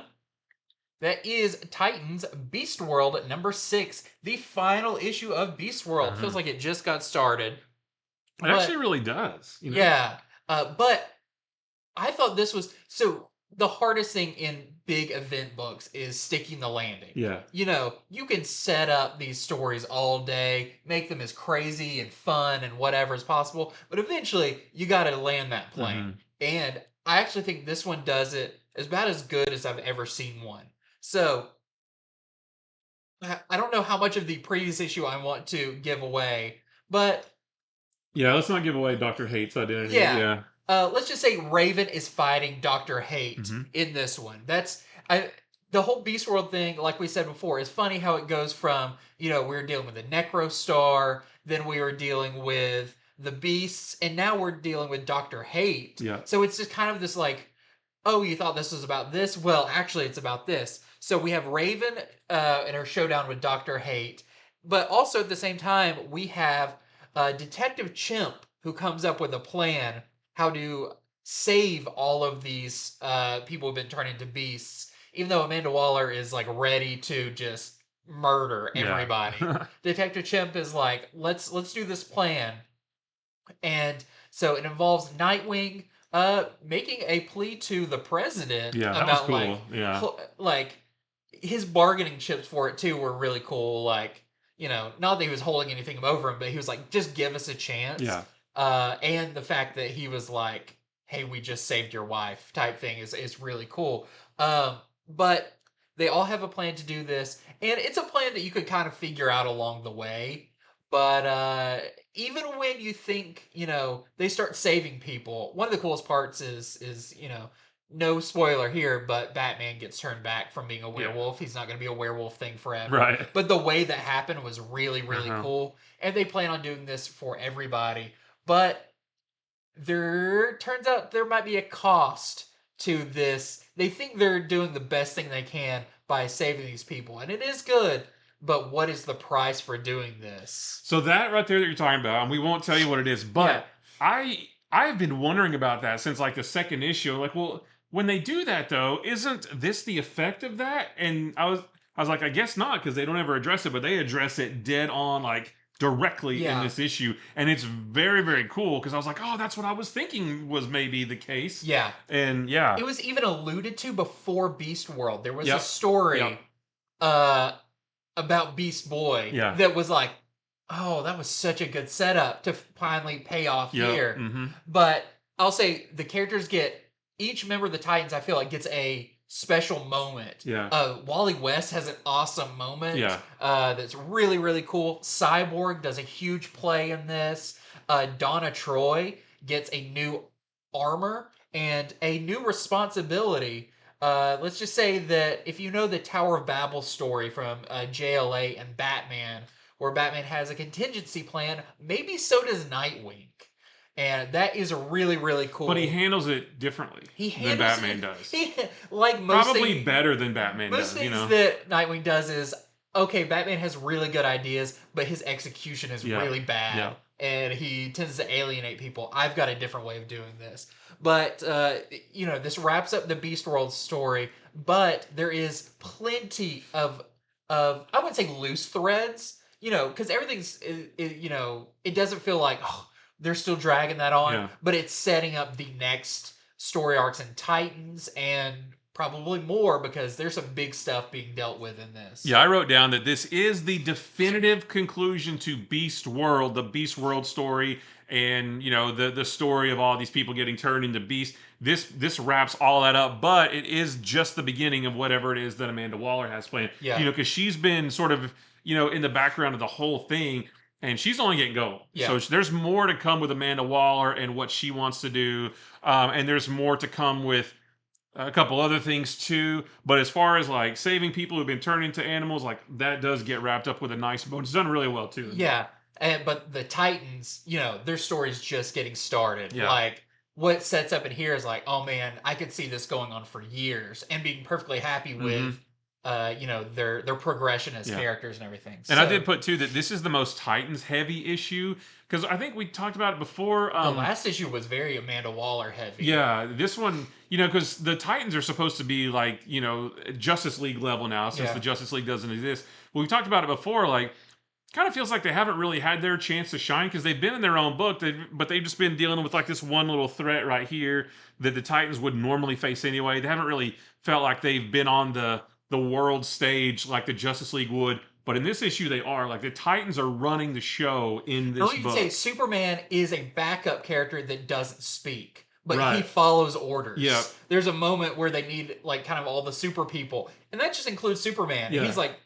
That is Titans Beast World #6, the final issue of Beast World. Feels Mhm. like it just got started. It actually But really does. yeah, but I thought this was so the hardest thing in big event books is sticking the landing. Yeah. You can set up these stories all day, make them as crazy and fun and whatever as possible, but eventually you got to land that plane. Hmm. And I actually think this one does it about as good as I've ever seen one. So I don't know how much of the previous issue I want to give away, but Yeah. Let's not give away Doctor Hate's identity. yeah. Yeah. Let's just say Raven is fighting Dr. Hate Hmm. in this one. The whole Beast World thing, like we said before, is funny how it goes from, we were dealing with the Necro Star, then we were dealing with the Beasts, and now we're dealing with Dr. Hate. Yeah. So it's just kind of this like, oh, you thought this was about this? Well, actually, it's about this. So we have Raven in her showdown with Dr. Hate, but also at the same time, we have Detective Chimp who comes up with a plan how to save all of these people who've been turned into beasts, even though Amanda Waller is like ready to just murder Yeah. everybody. Detective Chimp is like, let's do this plan, and so it involves Nightwing making a plea to the president Yeah. That was about cool. Yeah. like his bargaining chips for it too were really cool. Like, not that he was holding anything over him, but he was like, just give us a chance. Yeah. And the fact that he was like, hey, we just saved your wife type thing is really cool. But they all have a plan to do this, and it's a plan that you could kind of figure out along the way. But even when you think, they start saving people, one of the coolest parts is no spoiler here, but Batman gets turned back from being a Yeah. werewolf. He's not going to be a werewolf thing forever. Right. But the way that happened was really, really Uh-huh. cool. And they plan on doing this for everybody. But there turns out there might be a cost to this. They think they're doing the best thing they can by saving these people, and it is good. But what is the price for doing this? So that right there that you're talking about, and we won't tell you what it is, Yeah. but I've been wondering about that since like the second issue. Like, well, when they do that though, isn't this the effect of that? And I was like, I guess not, because they don't ever address it, but they address it dead on, like directly in Yeah. this issue, and it's very, very cool. Because I was like, oh, that's what I was thinking was maybe the case. Yeah. And yeah, It was even alluded to before Beast World. There was a Yep. story Yep. about Beast Boy Yeah. that was like, oh, that was such a good setup to finally pay off Yep. here. Mhm. But I'll say the characters each member of the Titans, I feel like, gets a special moment. Yeah. Wally West has an awesome moment. Yeah. That's really, really cool. Cyborg does a huge play in this. Donna Troy gets a new armor and a new responsibility. Let's just say that if you know the Tower of Babel story from JLA and Batman, where Batman has a contingency plan, maybe so does Nightwing. And that is really, really cool. But he handles it differently than Batman does. Like most Probably things, better than Batman most does. things that Nightwing does is, okay, Batman has really good ideas, but his execution is really bad. Yeah. And he tends to alienate people. I've got a different way of doing this. But, this wraps up the Beast World story, but there is plenty of I wouldn't say loose threads, because everything's, it doesn't feel like, oh, they're still dragging that on, Yeah. but it's setting up the next story arcs in Titans and probably more, because there's some big stuff being dealt with in this. Yeah, I wrote down that this is the definitive conclusion to Beast World, the Beast World story, and the story of all these people getting turned into beasts. This wraps all that up, but it is just the beginning of whatever it is that Amanda Waller has planned. Yeah. Because she's been sort of in the background of the whole thing, and she's only getting going. Yeah. So there's more to come with Amanda Waller and what she wants to do, and there's more to come with a couple other things too. But as far as like saving people who've been turned into animals, like that does get wrapped up with a nice bow. It's done really well too. Yeah. But the Titans, their story's just getting started. Yeah. Like, what sets up in here is like, oh man, I could see this going on for years and being perfectly happy with their progression as characters and everything. And I did put too that this is the most Titans heavy issue, because I think we talked about it before. The last issue was very Amanda Waller heavy. Yeah, this one, because the Titans are supposed to be like Justice League level now, since the Justice League doesn't exist. But we talked about it before, like. Kind of feels like they haven't really had their chance to shine, because they've been in their own book, but they've just been dealing with like this one little threat right here that the Titans would normally face anyway. They haven't really felt like they've been on the world stage like the Justice League would. But in this issue, they are. Like, the Titans are running the show in this book. You can say Superman is a backup character that doesn't speak, but he follows orders. Yeah. There's a moment where they need like kind of all the super people, and that just includes Superman. Yeah. And he's like,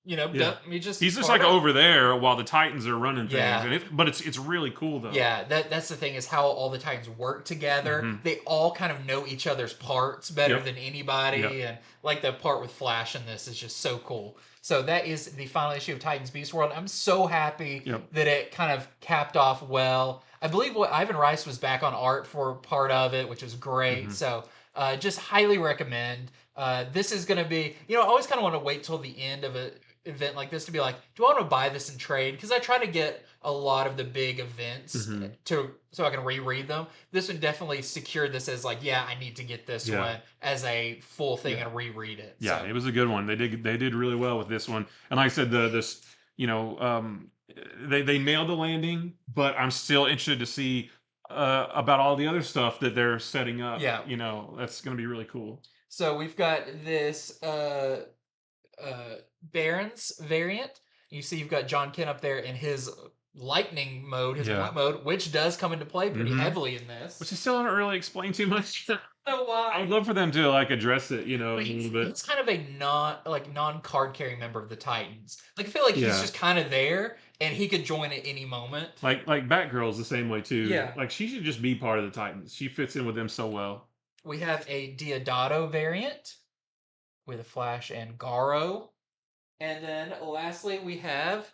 he's just like over there while the Titans are running things. Yeah. But it's really cool though. Yeah, that's the thing, is how all the Titans work together. Mm-hmm. They all kind of know each other's parts better than anybody, and like the part with Flash in this is just so cool. So that is the final issue of Titans Beast World. I'm so happy that it kind of capped off well. I believe Ivan Rice was back on art for part of it, which was great. Mm-hmm. So just highly recommend. This is going to be, I always kind of want to wait till the end of an event like this to be like, do I want to buy this and trade? Because I try to get a lot of the big events so I can reread them. This one definitely secured this as like, I need to get this one as a full thing and reread it. Yeah, so. It was a good one. They did really well with this one. And like I said, they nailed the landing, but I'm still interested to see about all the other stuff that they're setting up. Yeah. That's going to be really cool. So we've got this Barons variant. You see you've got John Kent up there in his lightning mode, his blue mode, which does come into play pretty heavily in this. Which I still haven't really explained too much. I don't know why. I'd love for them to like address it, a little bit. He's kind of a non-card carrying member of the Titans. Like, I feel like he's just kind of there, and he could join at any moment. Like Batgirl's the same way too. Yeah. Like, she should just be part of the Titans. She fits in with them so well. We have a Deodato variant with a Flash and Garo. And then lastly, we have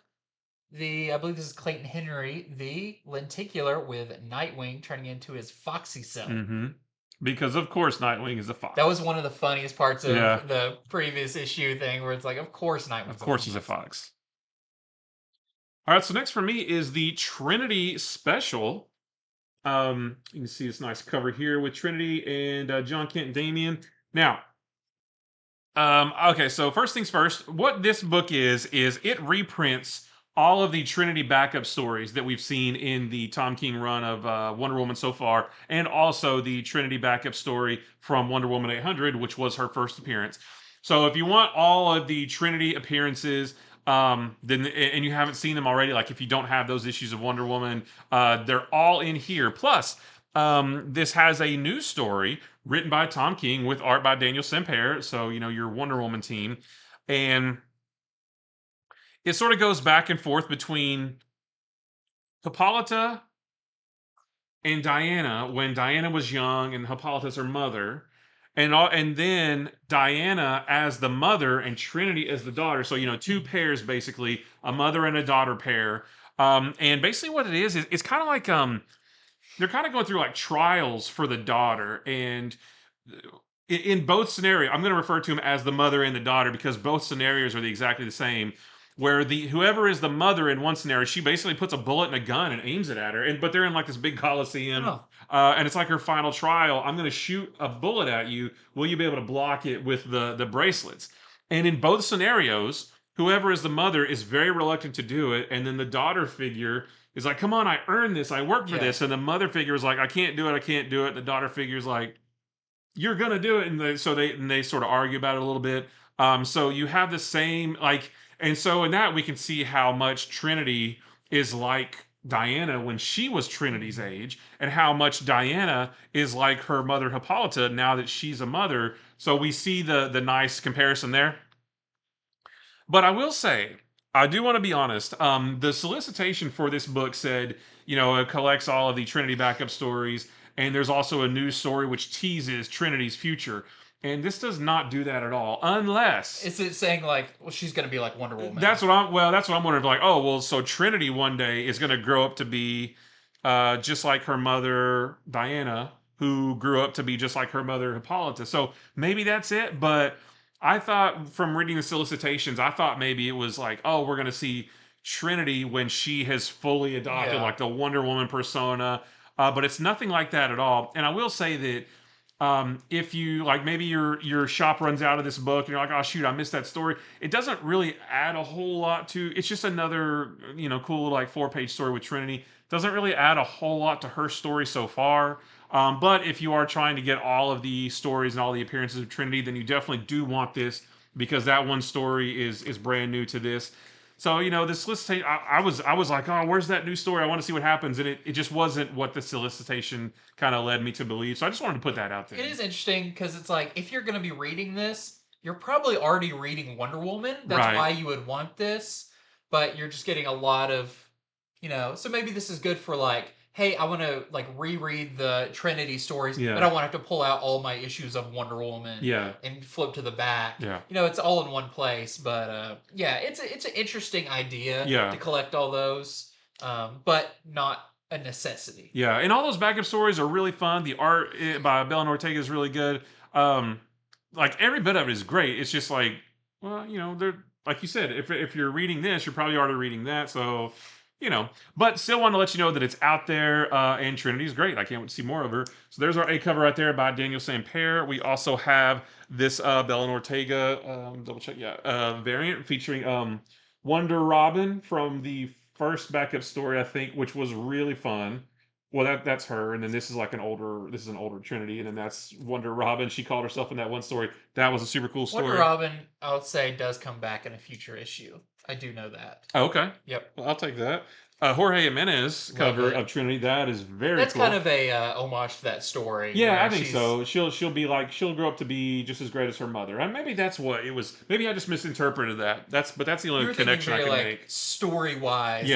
I believe this is Clayton Henry, the Lenticular with Nightwing turning into his Foxy self. Mm-hmm. Because of course Nightwing is a fox. That was one of the funniest parts of Yeah. the previous issue thing, where it's like, of course Of Nightwing's a course he's a fox. fox. All right, so next for me is the Trinity Special. You can see this nice cover here with Trinity and John Kent and Damian. Now, okay, so first things first, what this book is it reprints all of the Trinity backup stories that we've seen in the Tom King run of Wonder Woman so far, and also the Trinity backup story from Wonder Woman 800, which was her first appearance. So if you want all of the Trinity appearances, then and you haven't seen them already, like if you don't have those issues of Wonder Woman, they're all in here. Plus, this has a new story written by Tom King with art by Daniel Sampere, so your Wonder Woman team, and it sort of goes back and forth between Hippolyta and Diana when Diana was young and Hippolyta's her mother, and then Diana as the mother and Trinity as the daughter. So two pairs basically, a mother and a daughter pair. And basically what it is it's kind of like they're kind of going through like trials for the daughter, and in both scenarios, I'm going to refer to them as the mother and the daughter because both scenarios are exactly the same. Where the whoever is the mother in one scenario, she basically puts a bullet in a gun and aims it at her, but they're in like this big coliseum, Oh. and it's like her final trial. I'm going to shoot a bullet at you. Will you be able to block it with the bracelets? And in both scenarios, whoever is the mother is very reluctant to do it, and then the daughter figure is like, "Come on, I earned this. I worked for this." And the mother figure is like, "I can't do it. I can't do it." The daughter figure is like, "You're gonna do it," and they sort of argue about it a little bit. So you have the same like, and so in that we can see how much Trinity is like Diana when she was Trinity's age, and how much Diana is like her mother Hippolyta now that she's a mother. So we see the nice comparison there. But I will say, I do want to be honest. The solicitation for this book said, it collects all of the Trinity backup stories, and there's also a news story which teases Trinity's future. And this does not do that at all, unless Is it saying like, well, she's gonna be like Wonder Woman? that's what I'm wondering. Like, oh well, so Trinity one day is going to grow up to be just like her mother Diana, who grew up to be just like her mother Hippolyta. So maybe that's it. But I thought from reading the solicitations, I thought maybe it was like, oh, we're going to see Trinity when she has fully adopted like the Wonder Woman persona. But it's nothing like that at all. And I will say that if you like, maybe your shop runs out of this book and you're like, oh shoot, I missed that story. It doesn't really add a whole lot to. It's just another cool little like 4-page story with Trinity. Doesn't really add a whole lot to her story so far. But if you are trying to get all of the stories and all the appearances of Trinity, then you definitely do want this because that one story is brand new to this. So this solicitation, I was like, oh, where's that new story? I want to see what happens, and it just wasn't what the solicitation kind of led me to believe. So I just wanted to put that out there. It is interesting because it's like if you're going to be reading this, you're probably already reading Wonder Woman. That's why you would want this, but you're just getting a lot of, So maybe this is good for like, hey, I want to like reread the Trinity stories, but I want to have to pull out all my issues of Wonder Woman, and flip to the back. It's all in one place. But it's an interesting idea to collect all those, but not a necessity. Yeah, and all those backup stories are really fun. The art by Belen Ortega is really good. Like every bit of it is great. It's just like, well, they're like you said. If you're reading this, you're probably already reading that. So, but still want to let you know that it's out there. And Trinity's great. I can't wait to see more of her. So there's our A cover right there by Daniel Sampere. We also have this Belen Ortega double check, variant featuring Wonder Robin from the first backup story, I think, which was really fun. Well, that's her, and then this is an older Trinity, and then that's Wonder Robin. She called herself in that one story. That was a super cool story. Wonder Robin, I would say, does come back in a future issue. I do know that. Oh, okay. Yep. Well, I'll take that. Jorge Jimenez cover of Trinity. That is very That's cool. kind of a homage to that story. Yeah, I think so. She'll grow up to be just as great as her mother, and maybe that's what it was. Maybe I just misinterpreted that. That's the only connection I can make. Story wise.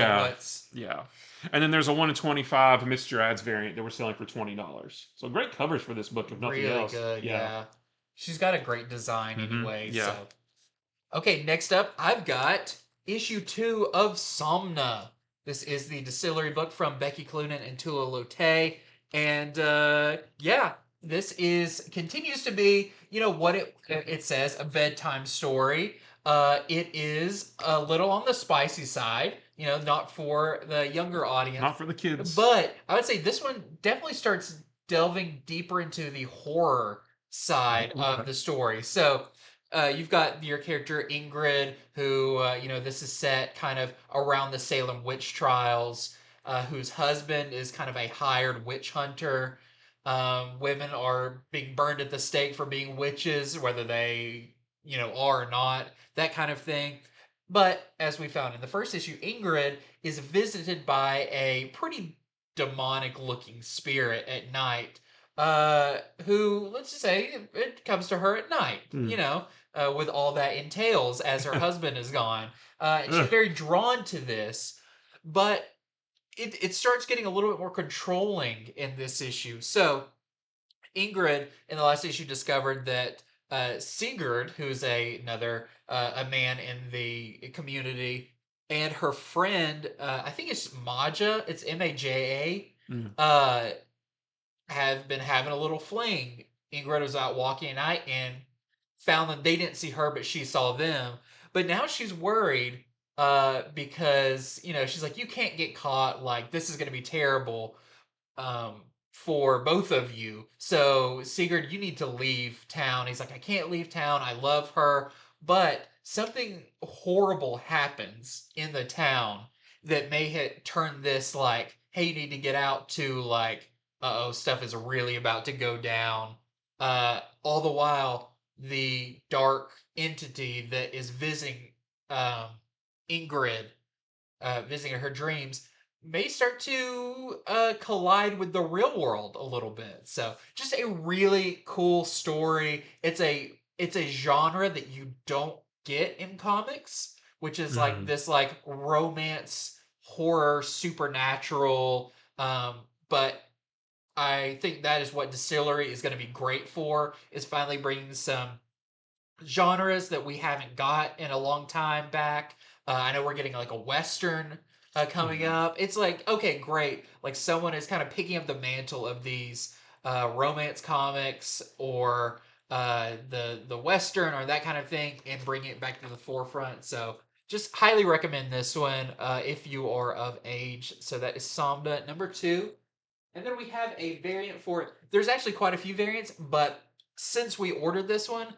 Yeah. And then there's a 1 in 25 Mr. Ads variant that we're selling for $20. So great covers for this book, if nothing else. Really good, yeah. She's got a great design anyway. Yeah. So. Okay, next up, I've got issue 2 of Somna. This is the distillery book from Becky Cloonan and Tula Lotay. And this is continues to be, what it says, a bedtime story. It is a little on the spicy side, not for the younger audience, Not for the kids. but I would say this one definitely starts delving deeper into the horror side of Okay. the story. So you've got your character Ingrid, who this is set kind of around the Salem witch trials, whose husband is kind of a hired witch hunter. Women are being burned at the stake for being witches, whether they, are or not, that kind of thing. But as we found in the first issue, Ingrid is visited by a pretty demonic looking spirit at night, who, let's just say, it comes to her at night, Mm. with all that entails as her husband is gone. And she's Ugh. very drawn to this, but it starts getting a little bit more controlling in this issue. So Ingrid in the last issue discovered that Sigurd, who's another a man in the community, and her friend, I think it's Maja, it's Maja, Mm. have been having a little fling. Ingrid was out walking at night and found that they didn't see her, but she saw them. But now she's worried because she's like, you can't get caught. Like this is going to be terrible um, for both of you. So, Sigurd, you need to leave town. He's like, I can't leave town. I love her. But something horrible happens in the town that may turn this, like, hey, you need to get out, to like, uh oh, stuff is really about to go down. All the while, the dark entity that is visiting um, Ingrid, visiting her dreams, may start to collide with the real world a little bit. So just a really cool story. It's a genre that you don't get in comics, which is like Mm. this like romance, horror, supernatural. But I think that is what Distillery is going to be great for, is finally bringing some genres that we haven't got in a long time back. I know we're getting like a western coming Mhm. up. It's like, okay, great. Like someone is kind of picking up the mantle of these romance comics, or the western, or that kind of thing, and bringing it back to the forefront. So just highly recommend this one if you are of age. So that is Somna number 2. And then we have a variant for it. There's actually quite a few variants, but since we ordered this one,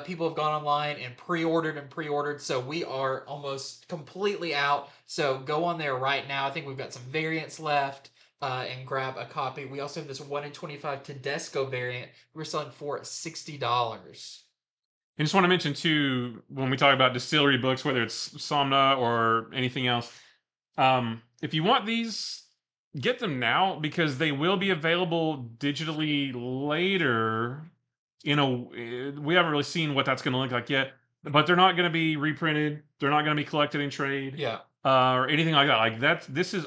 people have gone online and pre-ordered. So we are almost completely out. So go on there right now. I think we've got some variants left, and grab a copy. We also have this 1 in 25 Tedesco variant we're selling for $60. I just want to mention too, when we talk about distillery books, whether it's Somna or anything else, if you want these, get them now because they will be available digitally later. We haven't really seen what that's going to look like yet, but they're not going to be reprinted. They're not going to be collected in trade, Yeah. or anything like that. Like that's this is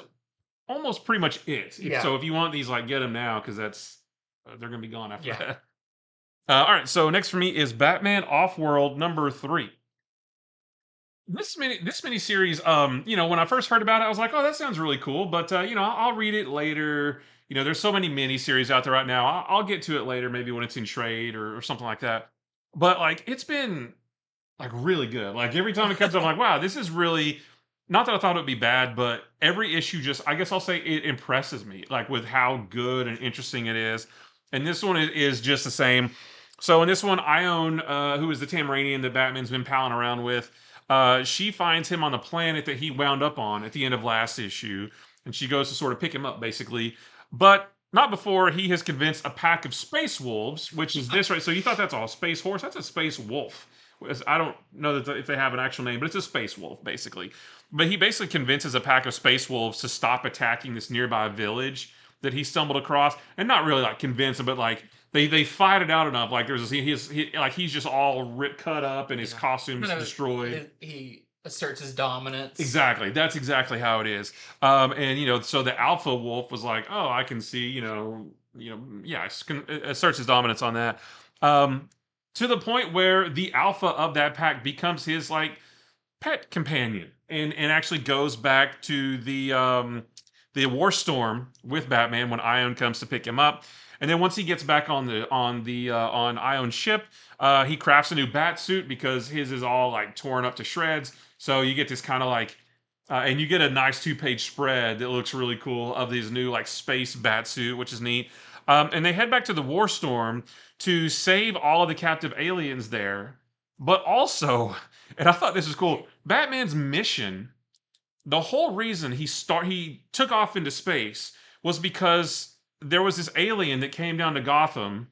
almost pretty much it. Yeah. So if you want these, like get them now because they're going to be gone after Yeah. that. All right, so next for me is Batman Offworld #3. This mini series, when I first heard about it, I was like, oh, that sounds really cool. But I'll read it later. There's so many mini series out there right now. I'll get to it later, maybe when it's in trade or something like that. But like, it's been like really good. Like every time it comes, I'm like, wow, this is really. Not that I thought it would be bad, but every issue just, I guess I'll say, it impresses me, like with how good and interesting it is. And this one is just the same. So in this one, Ione, who is the Tamranian that Batman's been palling around with, she finds him on the planet that he wound up on at the end of last issue, and she goes to sort of pick him up, basically. But not before he has convinced a pack of space wolves, which is this, right? So you thought that's all space horse? That's a space wolf. I don't know if they have an actual name, but it's a space wolf, basically. But he basically convinces a pack of space wolves to stop attacking this nearby village that he stumbled across, and not really like convince them, but like they fight it out enough. Like he's just all cut up and his Yeah. costume's destroyed. He asserts his dominance. Exactly. That's exactly how it is. And so the alpha wolf was like, "Oh, I can see, yeah, asserts his dominance on that." Um, to the point where the alpha of that pack becomes his like pet companion, and actually goes back to the War Storm with Batman when Ion comes to pick him up. And then once he gets back on Ion's ship, he crafts a new bat suit because his is all like torn up to shreds. So you get this kind of like, and you get a nice 2-page spread that looks really cool of these new like space bat suit, which is neat. And they head back to the War Storm to save all of the captive aliens there. But also, and I thought this was cool, Batman's mission, the whole reason he took off into space was because there was this alien that came down to Gotham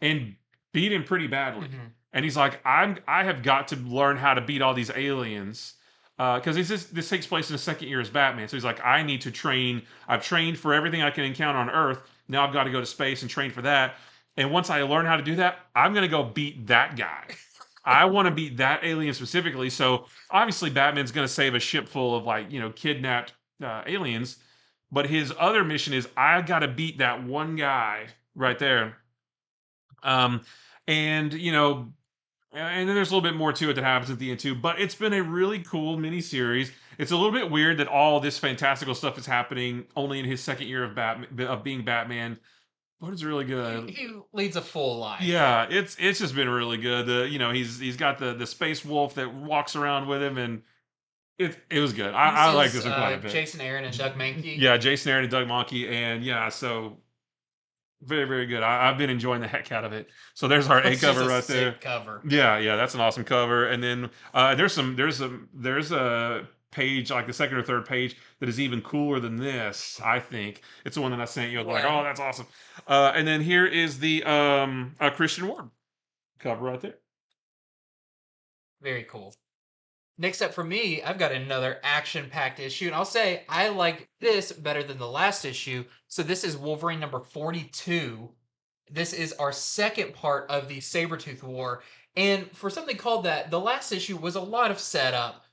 and beat him pretty badly. Mhm. And he's like, I have got to learn how to beat all these aliens. Because this takes place in the second year as Batman. So he's like, I need to train. I've trained for everything I can encounter on Earth. Now I've got to go to space and train for that. And once I learn how to do that, I'm going to go beat that guy. I want to beat that alien specifically. So obviously, Batman's going to save a ship full of like, kidnapped aliens. But his other mission is I got to beat that one guy right there. Um, and and then there's a little bit more to it that happens at the end too. But it's been a really cool miniseries. It's a little bit weird that all this fantastical stuff is happening only in his second year of being Batman. But it's really good. He leads a full life. Yeah, it's just been really good. He's got the space wolf that walks around with him, and it was good. I like this one quite a bit. Jason Aaron and Doug Mahnke. Yeah, Jason Aaron and Doug Mahnke, and yeah, so very, very good. I've been enjoying the heck out of it. So there's our A cover right there. Cover. Yeah, that's an awesome cover. And then there's a page, like the second or third page, that is even cooler than this. I think it's the one that I sent you. I was like, oh, that's awesome. And then here is the Christian Ward cover right there. Very cool. Next up for me, I've got another action-packed issue, and I'll say I like this better than the last issue. So this is Wolverine number 42. This is our second part of the Sabretooth War, and for something called that, the last issue was a lot of setup.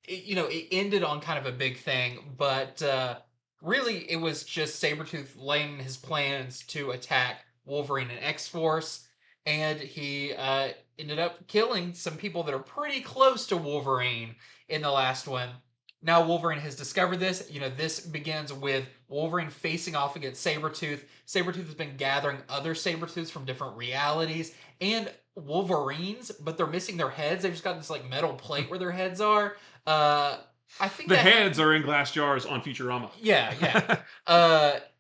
It ended on kind of a big thing, but really it was just Sabretooth laying his plans to attack Wolverine and X-Force, and he ended up killing some people that are pretty close to Wolverine in the last one. Now Wolverine has discovered this. This begins with Wolverine facing off against Sabretooth. Sabretooth has been gathering other Sabretooths from different realities and Wolverines, but they're missing their heads. They've just got this like metal plate where their heads are. I think the heads are in glass jars on Futurama. Yeah. That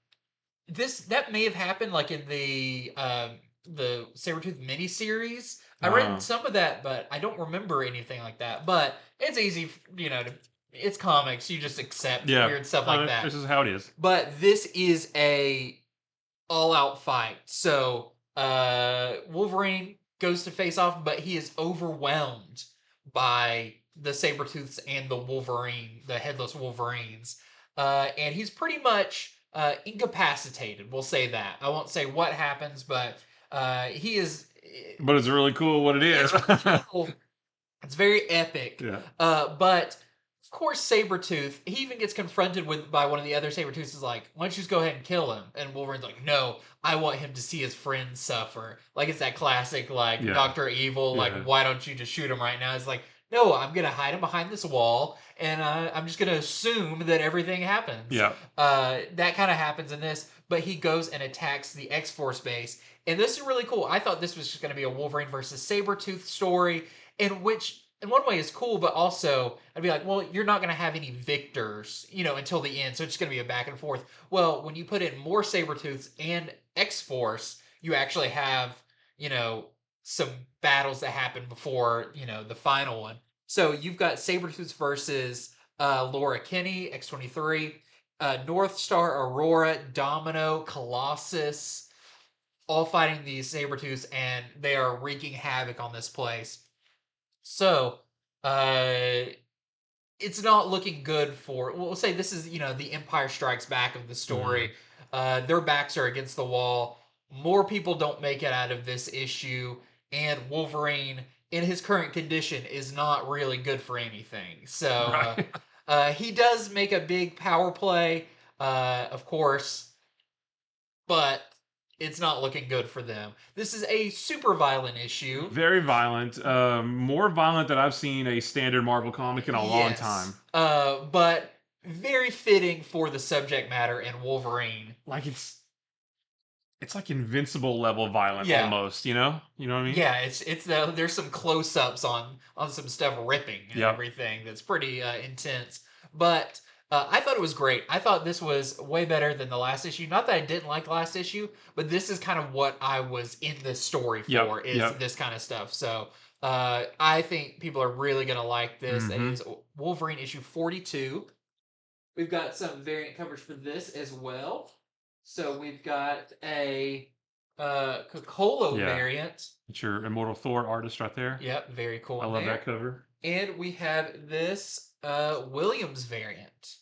may have happened like in the Sabretooth miniseries. I read some of that, but I don't remember anything like that. But it's easy, it's comics. You just accept weird stuff like that. This is how it is. But this is a all-out fight. So Wolverine goes to face off, but he is overwhelmed by the Sabretooths and the Headless Wolverines. And he's pretty much incapacitated. We'll say that. I won't say what happens, but he is. But it's really cool what it is. It's very epic. Yeah. But of course, Sabretooth, he even gets confronted by one of the other Sabretooths is like, why don't you just go ahead and kill him? And Wolverine's like, no, I want him to see his friends suffer. Like, it's that classic, like, Dr. Evil, like, why don't you just shoot him right now? It's like, no, I'm going to hide him behind this wall, and I'm just going to assume that everything happens. Yeah. That kind of happens in this, but he goes and attacks the X-Force base. And this is really cool. I thought this was just going to be a Wolverine versus Sabretooth story, which in one way is cool, but also I'd be like, well, you're not going to have any victors, until the end. So it's going to be a back and forth. Well, when you put in more Sabretooths and X-Force, you actually have, some battles that happen before, the final one. So you've got Sabretooths versus Laura Kinney, X-23, North Star, Aurora, Domino, Colossus, all fighting these Sabretooths, and they are wreaking havoc on this place. So, it's not looking good we'll say this is, the Empire Strikes Back of the story. Their backs are against the wall. More people don't make it out of this issue, and Wolverine, in his current condition, is not really good for anything. So, he does make a big power play, of course, but it's not looking good for them. This is a super violent issue. Very violent. More violent than I've seen a standard Marvel comic in a long time. But very fitting for the subject matter in Wolverine. Like it's like invincible level violent Yeah, almost, you know? You know what I mean? yeah, it's there's some close-ups on some stuff ripping and Yep. everything that's pretty intense. But I thought it was great. I thought this was way better than the last issue. Not that I didn't like last issue, but this is kind of what I was in this story Yep. for, is Yep. this kind of stuff. So I think people are really gonna like this. That Mm-hmm. is Wolverine issue 42. We've got some variant covers for this as well. So we've got a Cocolo Yeah. variant. It's your Immortal Thor artist right there. Yep, very cool I in love there. that cover. And we have this Williams variant.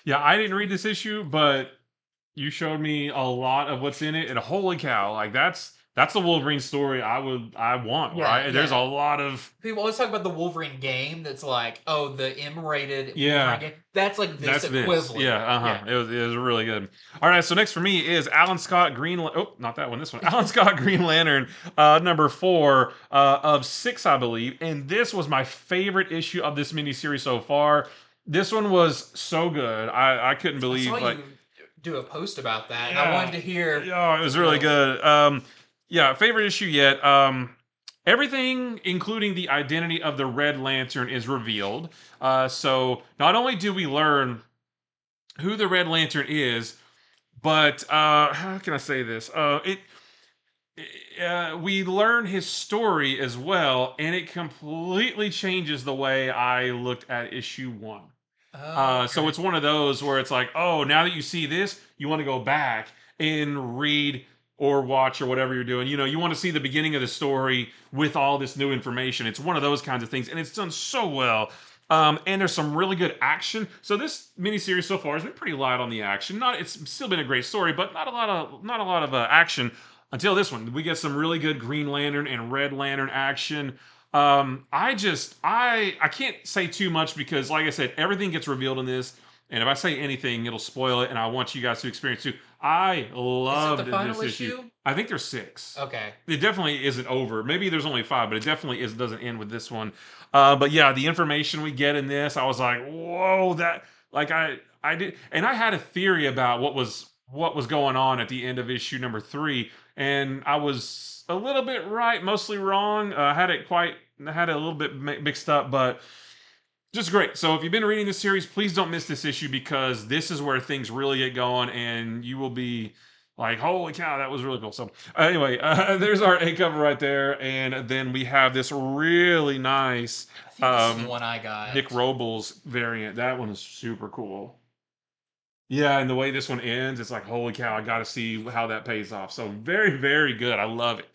Yeah, I didn't read this issue, but you showed me a lot of what's in it, and holy cow, like that's the Wolverine story I want, Yeah, right? There's a yeah. lot of People always talk about the Wolverine game that's like, oh, the M-rated Wolverine yeah. game. That's like this That's this. equivalent. Yeah, Yeah. It was really good. All right, so next for me is Alan Scott oh, not that one, this one. Alan Scott Green Lantern, number 4 of 6, I believe. And this was my favorite issue of this miniseries so far. This one was so good. I couldn't I believe saw like you do a post about that, and I wanted yeah. to hear, Yeah, it was you really know, good. Yeah, favorite issue yet. Everything, including the identity of the Red Lantern, is revealed. So not only do we learn who the Red Lantern is, but how can I say this? We learn his story as well, and it completely changes the way I looked at issue 1. oh, So okay. it's one of those where it's like, oh, now that you see this, you want to go back and read or watch or whatever you're doing. You know, you want to see the beginning of the story with all this new information. It's one of those kinds of things, and it's done so well. And there's some really good action. So this miniseries so far has been pretty light on the action. Not, it's still been a great story, but not a lot of action until this one. We get some really good Green Lantern and Red Lantern action. I can't say too much because, like I said, everything gets revealed in this, and if I say anything, it'll spoil it, and I want you guys to experience too. I Is it the loved final this issue. issue? I think there's 6. Okay. It definitely isn't over. Maybe there's only 5, but it definitely doesn't end with this one. But yeah, the information we get in this, I was like, whoa, that like I did, and I had a theory about what was going on at the end of issue number 3, and I was a little bit right, mostly wrong. I had it a little bit mixed up, but just great. So if you've been reading this series, please don't miss this issue because this is where things really get going, and you will be like, "Holy cow, that was really cool!" So anyway, there's our A cover right there, and then we have this really nice I think this is the one I Nick got. Robles variant. That one is super cool. Yeah, and the way this one ends, it's like, holy cow, I got to see how that pays off. So very, very good. I love it.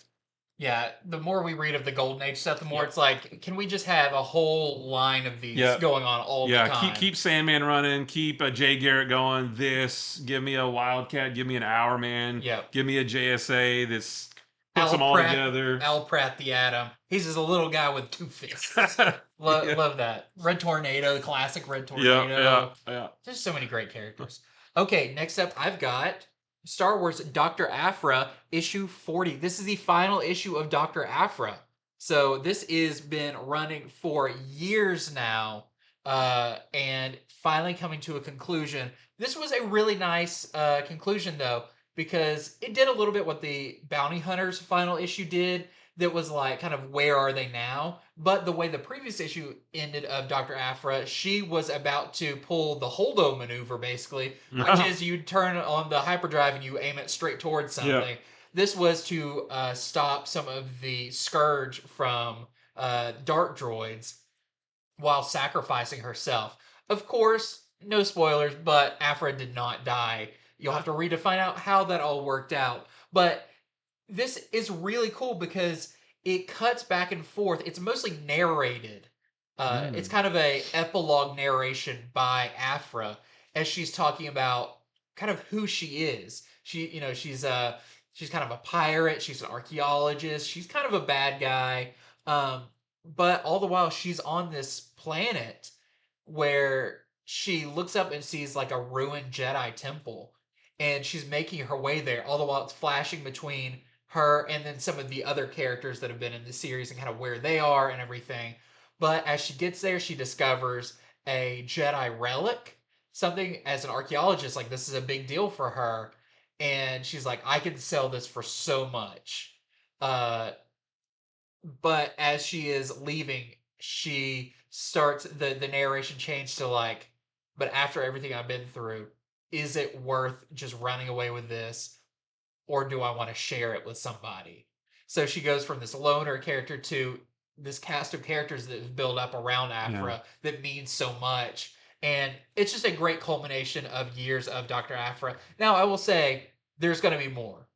Yeah, the more we read of the Golden Age stuff, the more Yep. it's like, can we just have a whole line of these Yep. going on all the Yeah, keep time? keep Sandman running, keep Jay Garrett going. Give me a Wildcat, give me an Hour Man, Yep. give me a JSA that's puts Al them all Pratt, together. Al Pratt the Atom. He's just a little guy with 2 fists. Yeah, Love that. Red Tornado, the classic Red yeah, yeah, Tornado. yeah. Just so many great characters. Okay, next up, I've got Star Wars Dr. Aphra issue 40. This is the final issue of Dr. Aphra. So this has been running for years now, and finally coming to a conclusion. This was a really nice conclusion, though, because it did a little bit what the Bounty Hunters final issue did. That was like kind of where are they now? But the way the previous issue ended of Dr. Aphra, she was about to pull the Holdo maneuver, basically, which is you turn on the hyperdrive and you aim it straight towards Yeah. something. This was to stop some of the Scourge from Dart droids while sacrificing herself. Of course, no spoilers, but Aphra did not die. You'll have to read to find out how that all worked out. But this is really cool because it cuts back and forth. It's mostly narrated. It's Mm. kind of a epilogue narration by Aphra as she's talking about kind of who she is. She's kind of a pirate. She's an archaeologist. She's kind of a bad guy. Um, but all the while she's on this planet where she looks up and sees like a ruined Jedi temple, and she's making her way there. All the while it's flashing between her and then some of the other characters that have been in the series and kind of where they are and everything. But as she gets there, she discovers a Jedi relic, something as an archaeologist, like this is a big deal for her. And she's like, I can sell this for so much. Uh, but as she is leaving, she starts the narration change to like, but after everything I've been through, is it worth just running away with this, or do I want to share it with somebody? So she goes from this loner character to this cast of characters that is built up around Yeah. Aphra that means so much. And it's just a great culmination of years of Dr. Aphra. Now, I will say there's going to be more.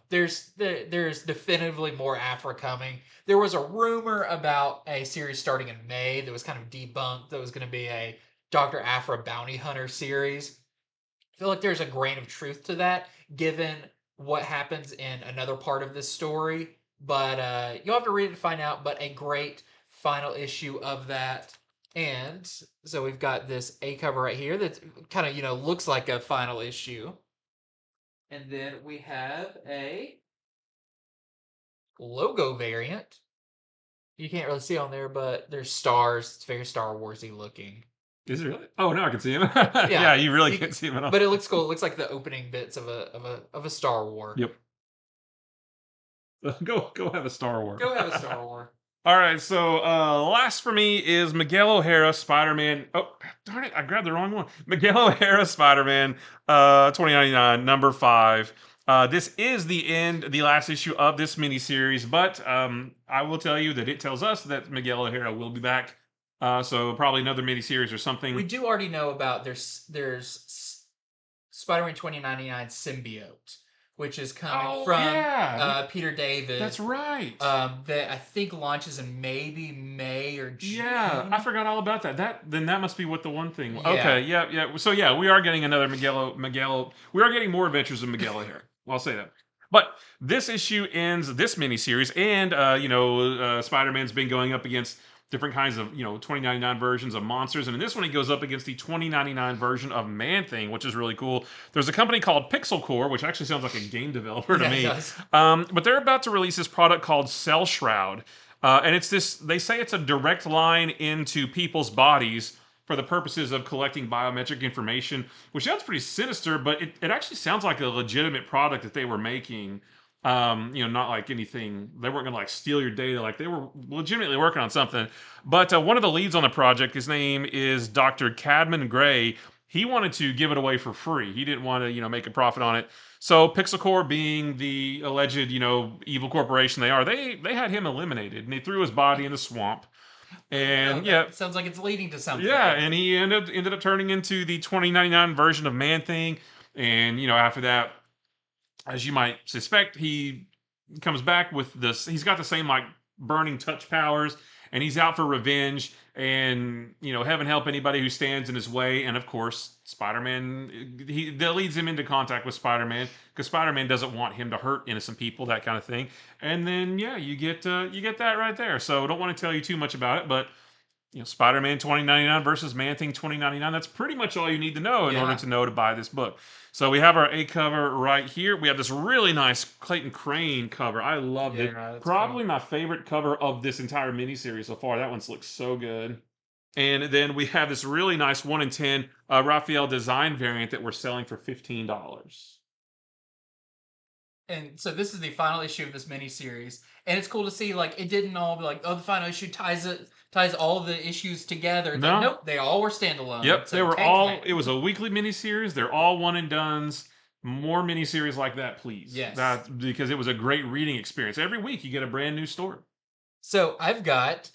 There's definitively more Aphra coming. There was a rumor about a series starting in May that was kind of debunked that was going to be a Dr. Aphra bounty hunter series. I feel like there's a grain of truth to that, given what happens in another part of this story. But you'll have to read it to find out. But a great final issue of that. And so we've got this A cover right here that kind of, looks like a final issue. And then we have a logo variant. You can't really see on there, but there's stars. It's very Star Warsy looking. Is it really? Oh, now I can see him. Yeah, you really can't see him at all. But it looks cool. It looks like the opening bits of a Star War. Yep. Go have a Star War. Go have a Star War. All right, so last for me is Miguel O'Hara Spider-Man. Oh, darn it, I grabbed the wrong one. Miguel O'Hara Spider-Man 2099, number 5. This is the last issue of this miniseries, but I will tell you that it tells us that Miguel O'Hara will be back. So probably another miniseries or something. We do already know about there's Spider-Man 2099 Symbiote, which is coming from Peter David. That's right. That I think launches in maybe May or June. Yeah, I forgot all about that. Then that must be what the one thing. Yeah. Okay, yeah. So yeah, we are getting another Miguel. We are getting more adventures of Miguel here. I'll say that. But this issue ends this miniseries, and Spider-Man's been going up against different kinds of 2099 versions of monsters, and in this one he goes up against the 2099 version of Man-Thing, which is really cool. There's a company called Pixel Core, which actually sounds like a game developer to me. It does. But they're about to release this product called Cell Shroud, and it's this. They say it's a direct line into people's bodies for the purposes of collecting biometric information, which sounds pretty sinister, but it actually sounds like a legitimate product that they were making. Not like anything. They weren't gonna like steal your data. Like they were legitimately working on something. But one of the leads on the project, his name is Dr. Cadman Gray. He wanted to give it away for free. He didn't want to, make a profit on it. So Pixel Corp, being the alleged, evil corporation they are, they had him eliminated, and they threw his body in the swamp. And sounds like it's leading to something. Yeah, and he ended up turning into the 2099 version of Man-Thing. And after that, as you might suspect, he comes back with this. He's got the same like burning touch powers, and he's out for revenge. And heaven help anybody who stands in his way. And of course, Spider-Man, that leads him into contact with Spider-Man, because Spider-Man doesn't want him to hurt innocent people, that kind of thing. And then you get that right there. So I don't want to tell you too much about it, but Spider-Man 2099 versus Man-Thing 2099. That's pretty much all you need to know in order to know to buy this book. So we have our A cover right here. We have this really nice Clayton Crane cover. I loved it. Probably my favorite cover of this entire miniseries so far. That one looks so good. And then we have this really nice 1 in 10 Raphael design variant that we're selling for $15. And so this is the final issue of this miniseries, and it's cool to see like it didn't all be like, oh, the final issue ties all of the issues together. It's like, nope, they all were standalone. Yep, they were all. It was a weekly miniseries. They're all one and dones. More miniseries like that, please. Yes, because it was a great reading experience. Every week you get a brand new story. So I've got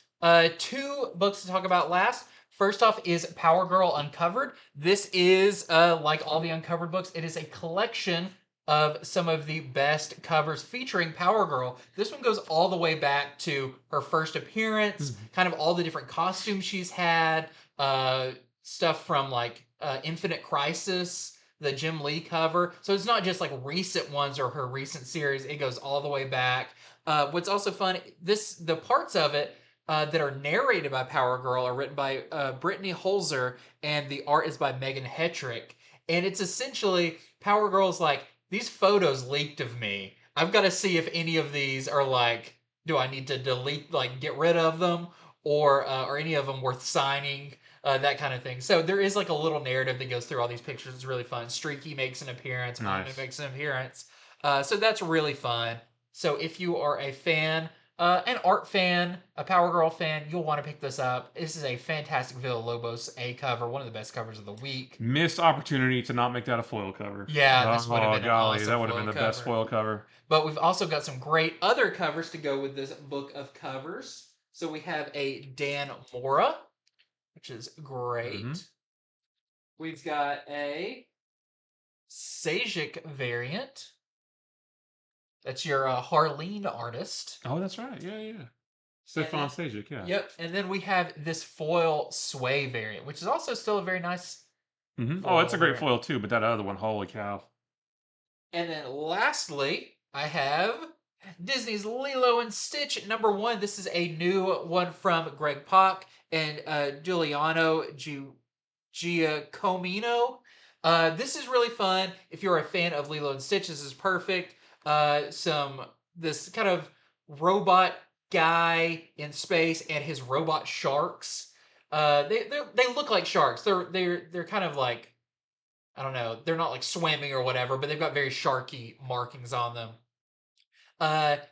2 books to talk about last. First off is Power Girl Uncovered. This is like all the Uncovered books. It is a collection of some of the best covers featuring Power Girl. This one goes all the way back to her first appearance, kind of all the different costumes she's had, stuff from like Infinite Crisis, the Jim Lee cover. So it's not just like recent ones or her recent series. It goes all the way back. What's also fun, the parts of it that are narrated by Power Girl are written by Brittany Holzer, and the art is by Megan Hetrick. And it's essentially Power Girl's like, these photos leaked of me. I've got to see if any of these are like, do I need to delete, like get rid of them? or any of them worth signing, that kind of thing. So there is like a little narrative that goes through all these pictures. It's really fun. Streaky makes an appearance. Omni Nice. makes an appearance. So that's really fun. So if you are a fan, an art fan, a Power Girl fan, you'll want to pick this up. This is a fantastic Villalobos A cover, one of the best covers of the week. Missed opportunity to not make that a foil cover. Yeah, this would have Oh been an golly, awesome that would have foil been the cover. best foil cover. But we've also got some great other covers to go with this book of covers. So we have a Dan Mora, which is great. We've got a Sajic variant. That's your Harleen artist. Oh, that's right. Yeah. Stefan Sajic, yeah. Yep. And then we have this foil Sway variant, which is also still a very nice. Oh, it's a great foil too, but that other one, holy cow. And then lastly, I have Disney's Lilo and Stitch #1. This is a new one from Greg Pak and Giuliano Giacomino. This is really fun. If you're a fan of Lilo and Stitch, this is perfect. This kind of robot guy in space and his robot sharks. They look like sharks. They're kind of like, I don't know. They're not like swimming or whatever, but they've got very sharky markings on them.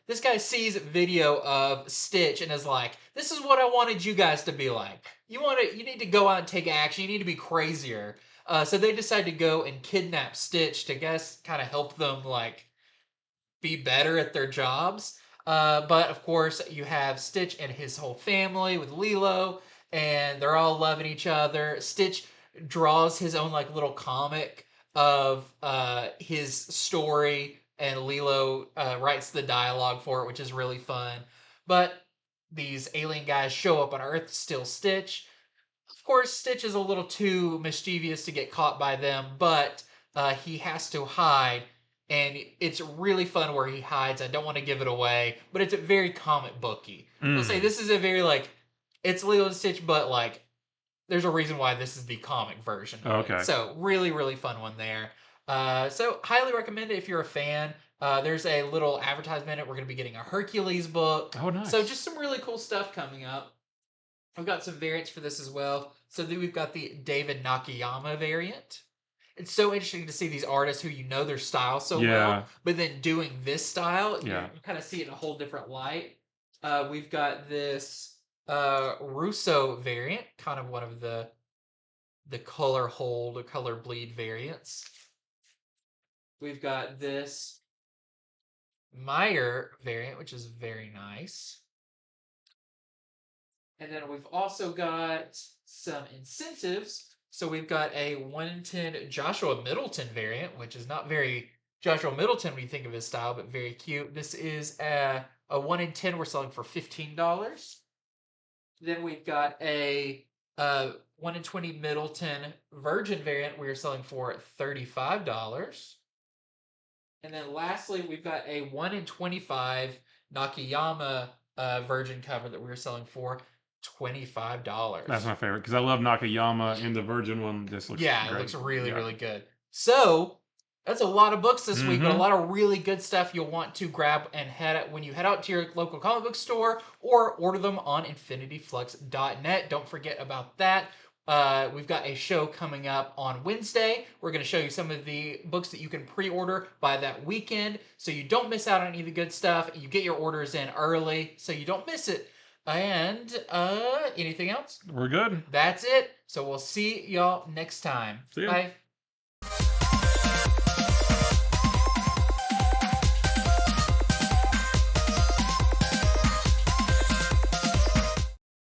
This guy sees video of Stitch and is like, "This is what I wanted you guys to be like. You need to go out and take action. You need to be crazier." So they decide to go and kidnap Stitch to kind of help them like be better at their jobs. But of course, you have Stitch and his whole family with Lilo, and they're all loving each other. Stitch draws his own like little comic of his story, and Lilo writes the dialogue for it, which is really fun. But these alien guys show up on Earth, steal Stitch. Of course, Stitch is a little too mischievous to get caught by them, but he has to hide, and it's really fun where he hides. I don't want to give it away, but it's a very comic booky. I'll say this is a very like, it's Lilo and Stitch, but like, there's a reason why this is the comic version. Okay. So really fun one there. So highly recommend it if you're a fan. There's a little advertisement. We're going to be getting a Hercules book. Oh, nice. So just some really cool stuff coming up. I've got some variants for this as well. So then we've got the David Nakayama variant. It's so interesting to see these artists who you know their style so well, but then doing this style, you kind of see it in a whole different light. We've got this Russo variant, kind of one of the color hold or color bleed variants. We've got this Meyer variant, which is very nice. And then we've also got some incentives. So we've got a 1 in 10 Joshua Middleton variant, which is not very Joshua Middleton when you think of his style, but very cute. This is a 1 in 10 we're selling for $15. Then we've got a 1 in 20 Middleton Virgin variant we're selling for $35. And then lastly, we've got a 1 in 25 Nakayama Virgin cover that we're selling for $25. That's my favorite because I love Nakayama in the Virgin one. This looks great. It looks really good. So that's a lot of books this week, but a lot of really good stuff you'll want to grab and when you head out to your local comic book store or order them on infinityflux.net. Don't forget about that. We've got a show coming up on Wednesday. We're going to show you some of the books that you can pre-order by that weekend so you don't miss out on any of the good stuff. You get your orders in early so you don't miss it. And anything else? We're good. That's it. So we'll see y'all next time. See ya. Bye.